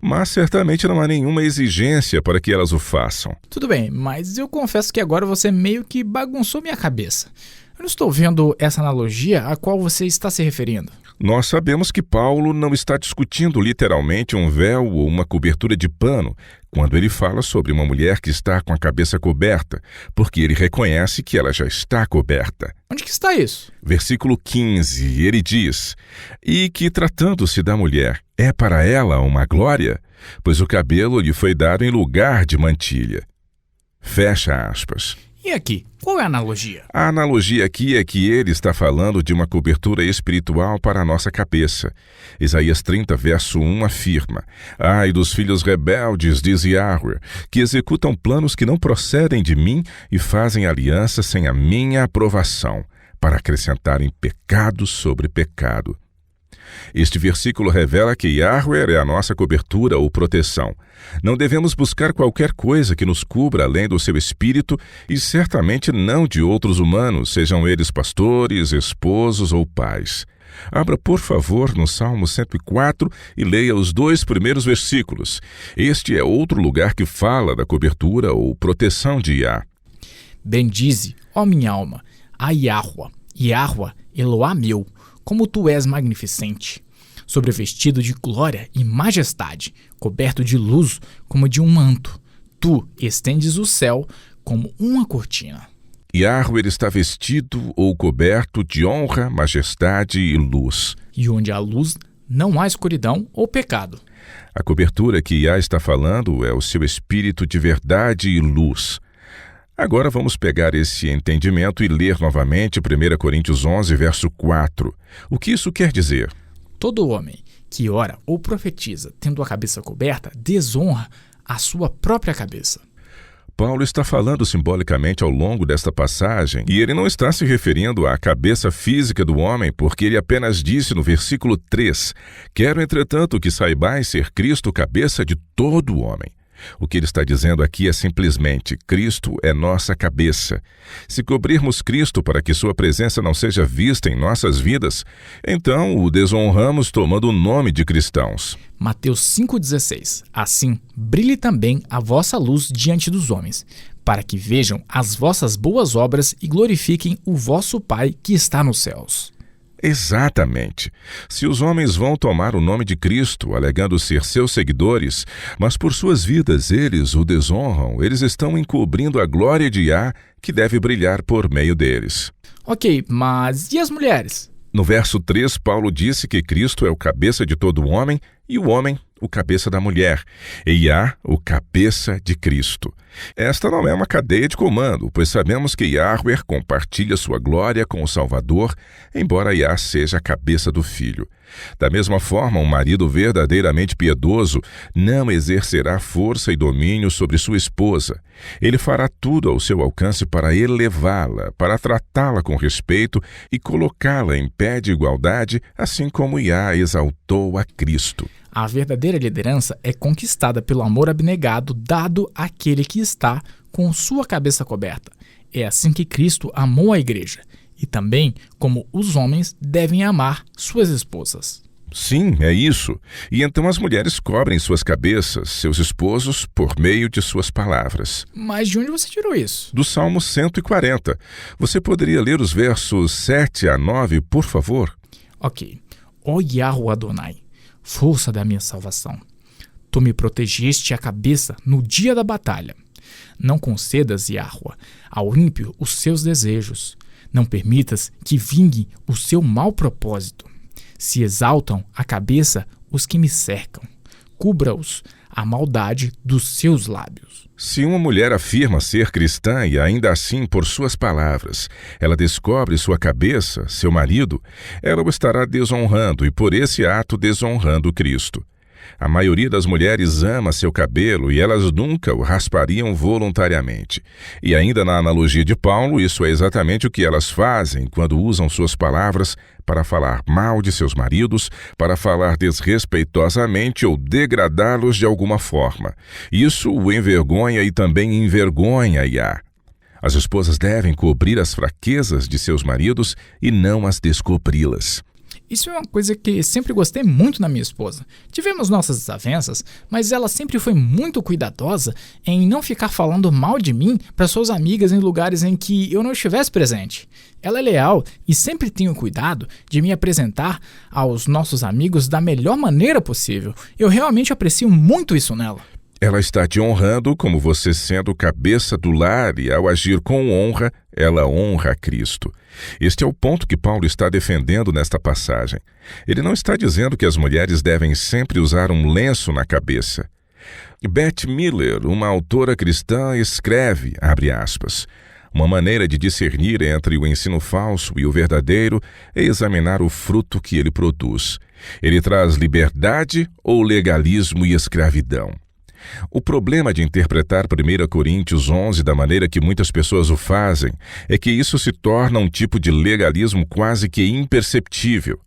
Mas certamente não há nenhuma exigência para que elas o façam. Tudo bem, mas eu confesso que agora você meio que bagunçou minha cabeça. Eu não estou vendo essa analogia a qual você está se referindo. Nós sabemos que Paulo não está discutindo literalmente um véu ou uma cobertura de pano quando ele fala sobre uma mulher que está com a cabeça coberta, porque ele reconhece que ela já está coberta. Onde que está isso? Versículo 15, ele diz: e que, tratando-se da mulher, é para ela uma glória, pois o cabelo lhe foi dado em lugar de mantilha. Fecha aspas. E aqui, qual é a analogia? A analogia aqui é que ele está falando de uma cobertura espiritual para a nossa cabeça. Isaías 30, verso 1 afirma: Ai dos filhos rebeldes, diz Yahweh, que executam planos que não procedem de mim e fazem aliança sem a minha aprovação, para acrescentarem pecado sobre pecado. Este versículo revela que Yahweh é a nossa cobertura ou proteção. Não devemos buscar qualquer coisa que nos cubra além do seu espírito e certamente não de outros humanos, sejam eles pastores, esposos ou pais. Abra, por favor, no Salmo 104 e leia os 2 primeiros versículos. Este é outro lugar que fala da cobertura ou proteção de Yah. Bendize, ó minha alma, a Yahweh, Yahweh, Eloá meu, como tu és magnificente, sobrevestido de glória e majestade, coberto de luz como de um manto. Tu estendes o céu como uma cortina. Yahweh está vestido ou coberto de honra, majestade e luz. E onde há luz, não há escuridão ou pecado. A cobertura que Yah está falando é o seu espírito de verdade e luz. Agora vamos pegar esse entendimento e ler novamente 1 Coríntios 11, verso 4. O que isso quer dizer? Todo homem que ora ou profetiza tendo a cabeça coberta desonra a sua própria cabeça. Paulo está falando simbolicamente ao longo desta passagem e ele não está se referindo à cabeça física do homem, porque ele apenas disse no versículo 3: Quero, entretanto, que saibais ser Cristo cabeça de todo o homem. O que ele está dizendo aqui é simplesmente: Cristo é nossa cabeça. Se cobrirmos Cristo para que sua presença não seja vista em nossas vidas, então o desonramos tomando o nome de cristãos. Mateus 5,16. Assim, brilhe também a vossa luz diante dos homens, para que vejam as vossas boas obras e glorifiquem o vosso Pai que está nos céus. Exatamente. Se os homens vão tomar o nome de Cristo, alegando ser seus seguidores, mas por suas vidas eles o desonram, eles estão encobrindo a glória de Yah, que deve brilhar por meio deles. Ok, mas e as mulheres? No verso 3, Paulo disse que Cristo é o cabeça de todo homem e o homem o cabeça da mulher, e Yah o cabeça de Cristo. Esta não é uma cadeia de comando, pois sabemos que Yahweh compartilha sua glória com o Salvador, embora Yah seja a cabeça do Filho. Da mesma forma, um marido verdadeiramente piedoso não exercerá força e domínio sobre sua esposa. Ele fará tudo ao seu alcance para elevá-la, para tratá-la com respeito e colocá-la em pé de igualdade, assim como Yah exaltou a Cristo. A verdadeira liderança é conquistada pelo amor abnegado dado àquele que está com sua cabeça coberta. É assim que Cristo amou a igreja, e também como os homens devem amar suas esposas. Sim, é isso. E então as mulheres cobrem suas cabeças, seus esposos, por meio de suas palavras. Mas de onde você tirou isso? Do Salmo 140. Você poderia ler os versos 7 a 9, por favor? Ok. Ó Yahweh Adonai, força da minha salvação. Tu me protegeste a cabeça no dia da batalha. Não concedas, Yahweh, ao ímpio os seus desejos. Não permitas que vingue o seu mau propósito. Se exaltam a cabeça os que me cercam. Cubra-os a maldade dos seus lábios. Se uma mulher afirma ser cristã e ainda assim, por suas palavras, ela descobre sua cabeça, seu marido, ela o estará desonrando e por esse ato desonrando Cristo. A maioria das mulheres ama seu cabelo e elas nunca o raspariam voluntariamente. E ainda na analogia de Paulo, isso é exatamente o que elas fazem quando usam suas palavras para falar mal de seus maridos, para falar desrespeitosamente ou degradá-los de alguma forma. Isso o envergonha e também envergonha Yah. As esposas devem cobrir as fraquezas de seus maridos e não as descobri-las. Isso é uma coisa que sempre gostei muito na minha esposa. Tivemos nossas desavenças, mas ela sempre foi muito cuidadosa em não ficar falando mal de mim para suas amigas em lugares em que eu não estivesse presente. Ela é leal e sempre tem o cuidado de me apresentar aos nossos amigos da melhor maneira possível. Eu realmente aprecio muito isso nela. Ela está te honrando como você sendo cabeça do lar e, ao agir com honra, ela honra a Cristo. Este é o ponto que Paulo está defendendo nesta passagem. Ele não está dizendo que as mulheres devem sempre usar um lenço na cabeça. Beth Miller, uma autora cristã, escreve, abre aspas, Uma maneira de discernir entre o ensino falso e o verdadeiro é examinar o fruto que ele produz. Ele traz liberdade ou legalismo e escravidão? O problema de interpretar 1 Coríntios 11 da maneira que muitas pessoas o fazem é que isso se torna um tipo de legalismo quase que imperceptível.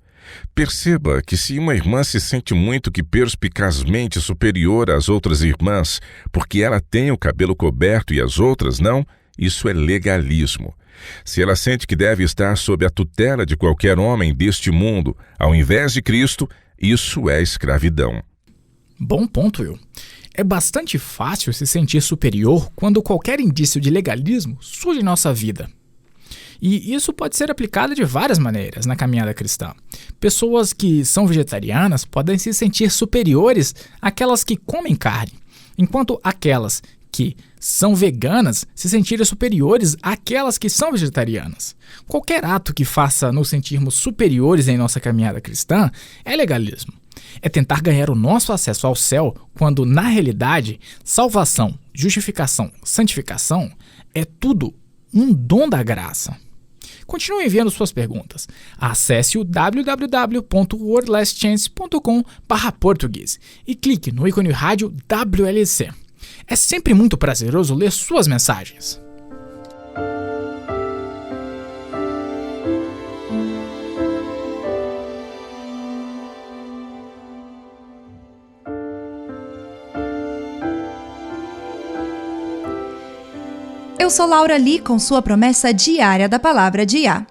Perceba que se uma irmã se sente muito que perspicazmente superior às outras irmãs porque ela tem o cabelo coberto e as outras não, isso é legalismo. Se ela sente que deve estar sob a tutela de qualquer homem deste mundo ao invés de Cristo, isso é escravidão. Bom ponto, Will. É bastante fácil se sentir superior quando qualquer indício de legalismo surge em nossa vida. E isso pode ser aplicado de várias maneiras na caminhada cristã. Pessoas que são vegetarianas podem se sentir superiores àquelas que comem carne, enquanto aquelas que são veganas se sentirem superiores àquelas que são vegetarianas. Qualquer ato que faça nos sentirmos superiores em nossa caminhada cristã é legalismo. É tentar ganhar o nosso acesso ao céu, quando, na realidade, salvação, justificação, santificação é tudo um dom da graça. Continue enviando suas perguntas. Acesse o www.wordlastchance.com/português e clique no ícone rádio WLC. É sempre muito prazeroso ler suas mensagens. Eu sou Laura Lee com sua promessa diária da Palavra de Iá.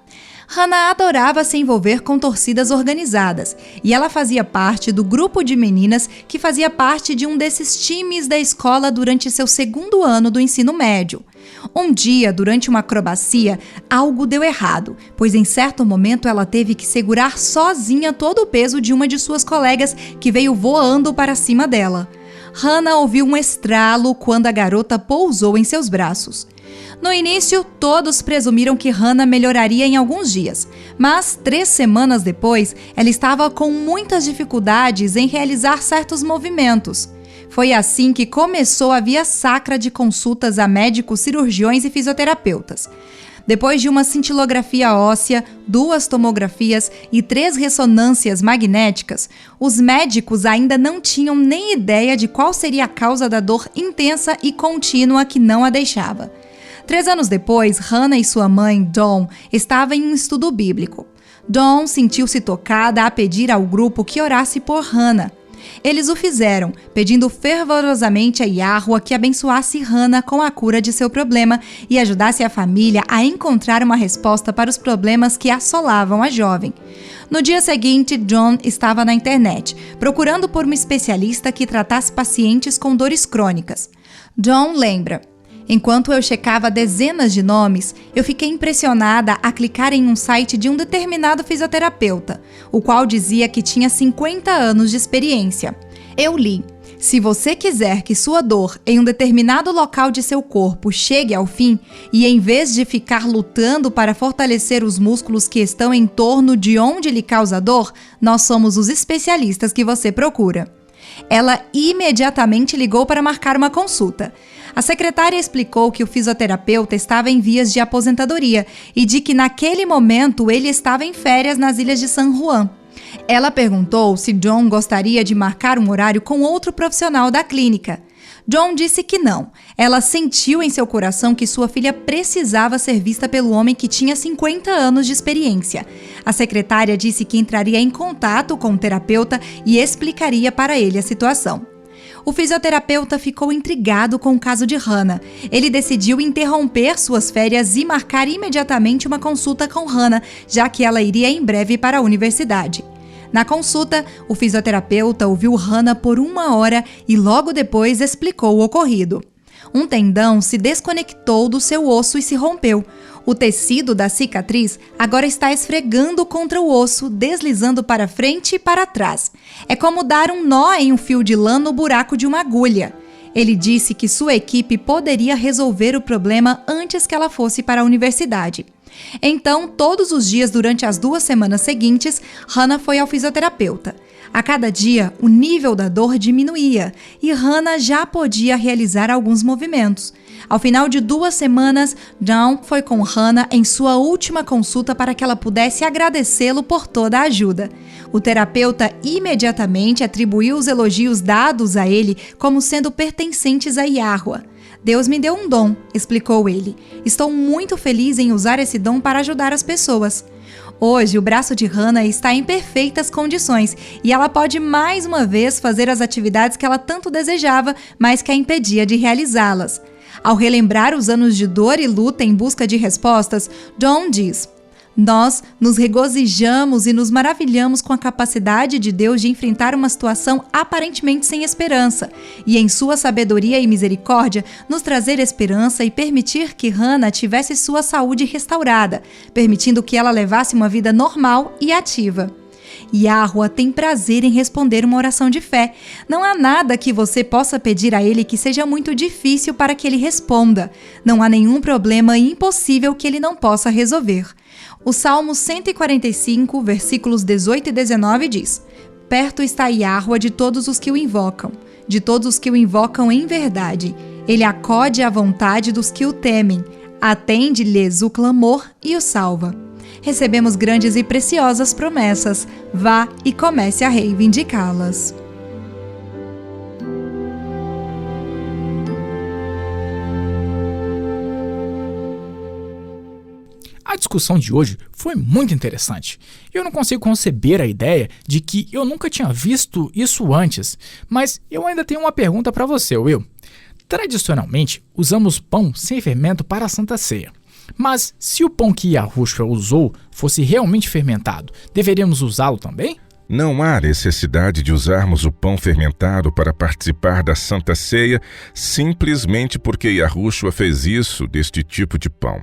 Hannah adorava se envolver com torcidas organizadas e ela fazia parte do grupo de meninas que fazia parte de um desses times da escola durante seu 2º ano do ensino médio. Um dia, durante uma acrobacia, algo deu errado, pois em certo momento ela teve que segurar sozinha todo o peso de uma de suas colegas que veio voando para cima dela. Hannah ouviu um estralo quando a garota pousou em seus braços. No início, todos presumiram que Hannah melhoraria em alguns dias, mas 3 semanas depois, ela estava com muitas dificuldades em realizar certos movimentos. Foi assim que começou a via sacra de consultas a médicos, cirurgiões e fisioterapeutas. Depois de uma cintilografia óssea, 2 tomografias e 3 ressonâncias magnéticas, os médicos ainda não tinham nem ideia de qual seria a causa da dor intensa e contínua que não a deixava. 3 anos depois, Hannah e sua mãe, Dawn, estavam em um estudo bíblico. Dawn sentiu-se tocada a pedir ao grupo que orasse por Hannah. Eles o fizeram, pedindo fervorosamente a Yahweh que abençoasse Hannah com a cura de seu problema e ajudasse a família a encontrar uma resposta para os problemas que assolavam a jovem. No dia seguinte, John estava na internet, procurando por uma especialista que tratasse pacientes com dores crônicas. John lembra: enquanto eu checava dezenas de nomes, eu fiquei impressionada a clicar em um site de um determinado fisioterapeuta, o qual dizia que tinha 50 anos de experiência. Eu li: se você quiser que sua dor em um determinado local de seu corpo chegue ao fim, e em vez de ficar lutando para fortalecer os músculos que estão em torno de onde lhe causa dor, nós somos os especialistas que você procura. Ela imediatamente ligou para marcar uma consulta. A secretária explicou que o fisioterapeuta estava em vias de aposentadoria e de que naquele momento ele estava em férias nas ilhas de San Juan. Ela perguntou se John gostaria de marcar um horário com outro profissional da clínica. John disse que não. Ela sentiu em seu coração que sua filha precisava ser vista pelo homem que tinha 50 anos de experiência. A secretária disse que entraria em contato com o terapeuta e explicaria para ele a situação. O fisioterapeuta ficou intrigado com o caso de Hannah. Ele decidiu interromper suas férias e marcar imediatamente uma consulta com Hannah, já que ela iria em breve para a universidade. Na consulta, o fisioterapeuta ouviu Hannah por 1 hora e logo depois explicou o ocorrido. Um tendão se desconectou do seu osso e se rompeu. O tecido da cicatriz agora está esfregando contra o osso, deslizando para frente e para trás. É como dar um nó em um fio de lã no buraco de uma agulha. Ele disse que sua equipe poderia resolver o problema antes que ela fosse para a universidade. Então, todos os dias durante as 2 semanas seguintes, Hannah foi ao fisioterapeuta. A cada dia, o nível da dor diminuía e Hannah já podia realizar alguns movimentos. Ao final de 2 semanas, John foi com Hannah em sua última consulta para que ela pudesse agradecê-lo por toda a ajuda. O terapeuta imediatamente atribuiu os elogios dados a ele como sendo pertencentes a Yahuwah. Deus me deu um dom, explicou ele. Estou muito feliz em usar esse dom para ajudar as pessoas. Hoje, o braço de Hannah está em perfeitas condições e ela pode mais uma vez fazer as atividades que ela tanto desejava, mas que a impedia de realizá-las. Ao relembrar os anos de dor e luta em busca de respostas, John diz: nós nos regozijamos e nos maravilhamos com a capacidade de Deus de enfrentar uma situação aparentemente sem esperança e, em sua sabedoria e misericórdia, nos trazer esperança e permitir que Hannah tivesse sua saúde restaurada, permitindo que ela levasse uma vida normal e ativa. Yahuwah tem prazer em responder uma oração de fé. Não há nada que você possa pedir a Ele que seja muito difícil para que Ele responda. Não há nenhum problema impossível que Ele não possa resolver. O Salmo 145, versículos 18 e 19 diz: perto está Yahuwah de todos os que o invocam, de todos os que o invocam em verdade. Ele acode à vontade dos que o temem, atende-lhes o clamor e o salva. Recebemos grandes e preciosas promessas. Vá e comece a reivindicá-las. A discussão de hoje foi muito interessante. Eu não consigo conceber a ideia de que eu nunca tinha visto isso antes, mas eu ainda tenho uma pergunta para você, Will. Tradicionalmente, usamos pão sem fermento para a Santa Ceia. Mas se o pão que Yahushua usou fosse realmente fermentado, deveríamos usá-lo também? Não há necessidade de usarmos o pão fermentado para participar da Santa Ceia simplesmente porque Yahushua fez isso deste tipo de pão.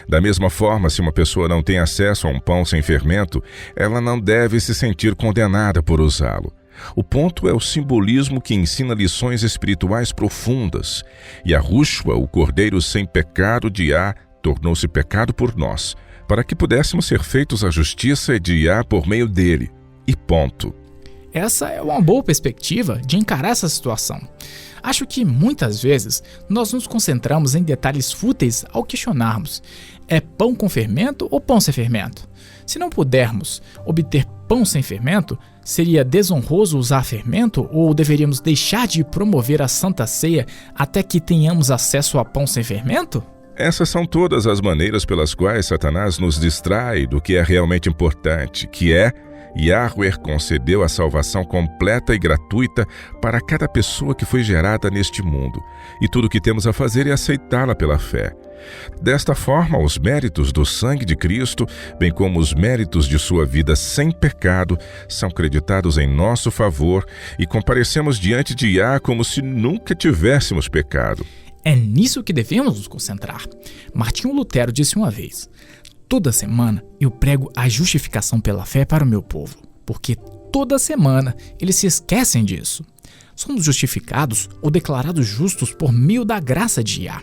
Da mesma forma, se uma pessoa não tem acesso a um pão sem fermento, ela não deve se sentir condenada por usá-lo. O ponto é o simbolismo que ensina lições espirituais profundas. Yahushua, o Cordeiro sem pecado de Yah, tornou-se pecado por nós, para que pudéssemos ser feitos a justiça de Yah por meio dele. E ponto. Essa é uma boa perspectiva de encarar essa situação. Acho que muitas vezes nós nos concentramos em detalhes fúteis ao questionarmos: é pão com fermento ou pão sem fermento? Se não pudermos obter pão sem fermento, seria desonroso usar fermento ou deveríamos deixar de promover a Santa Ceia até que tenhamos acesso a pão sem fermento? Essas são todas as maneiras pelas quais Satanás nos distrai do que é realmente importante, que é: Yahuwah concedeu a salvação completa e gratuita para cada pessoa que foi gerada neste mundo, e tudo o que temos a fazer é aceitá-la pela fé. Desta forma, os méritos do sangue de Cristo, bem como os méritos de sua vida sem pecado, são creditados em nosso favor e comparecemos diante de Yah como se nunca tivéssemos pecado. É nisso que devemos nos concentrar. Martinho Lutero disse uma vez: toda semana eu prego a justificação pela fé para o meu povo, porque toda semana eles se esquecem disso. Somos justificados ou declarados justos por meio da graça de Yah.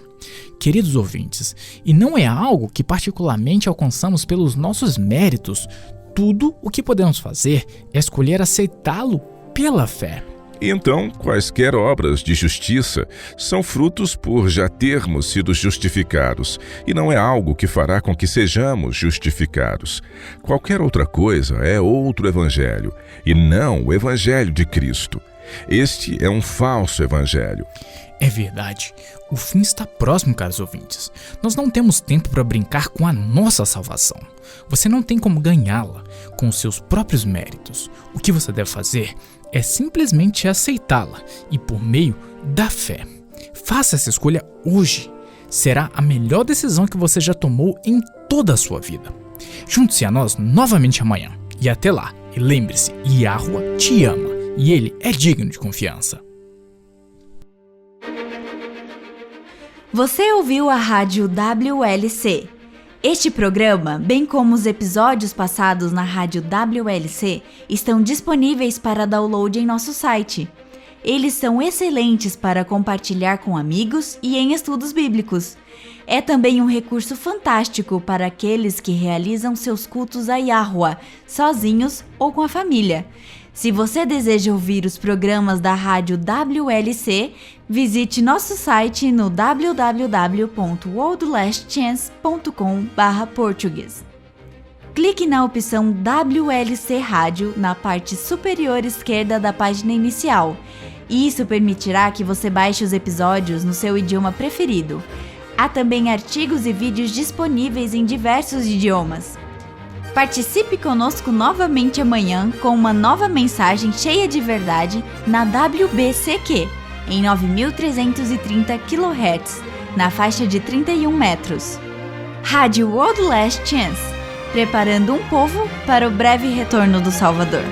Queridos ouvintes, e não é algo que particularmente alcançamos pelos nossos méritos. Tudo o que podemos fazer é escolher aceitá-lo pela fé. Então, quaisquer obras de justiça são frutos por já termos sido justificados, e não é algo que fará com que sejamos justificados. Qualquer outra coisa é outro evangelho, e não o evangelho de Cristo. Este é um falso evangelho. É verdade. O fim está próximo, caros ouvintes. Nós não temos tempo para brincar com a nossa salvação. Você não tem como ganhá-la com os seus próprios méritos. O que você deve fazer é simplesmente aceitá-la e por meio da fé. Faça essa escolha hoje. Será a melhor decisão que você já tomou em toda a sua vida. Junte-se a nós novamente amanhã. E até lá, e lembre-se, Yahuwah te ama e ele é digno de confiança. Você ouviu a rádio WLC. Este programa, bem como os episódios passados na rádio WLC, estão disponíveis para download em nosso site. Eles são excelentes para compartilhar com amigos e em estudos bíblicos. É também um recurso fantástico para aqueles que realizam seus cultos a Yahuwah, sozinhos ou com a família. Se você deseja ouvir os programas da rádio WLC, visite nosso site no www.worldlastchance.com/português. Clique na opção WLC Rádio na parte superior esquerda da página inicial. Isso permitirá que você baixe os episódios no seu idioma preferido. Há também artigos e vídeos disponíveis em diversos idiomas. Participe conosco novamente amanhã com uma nova mensagem cheia de verdade na WBCQ, em 9.330 kHz, na faixa de 31 metros. Rádio World Last Chance, preparando um povo para o breve retorno do Salvador.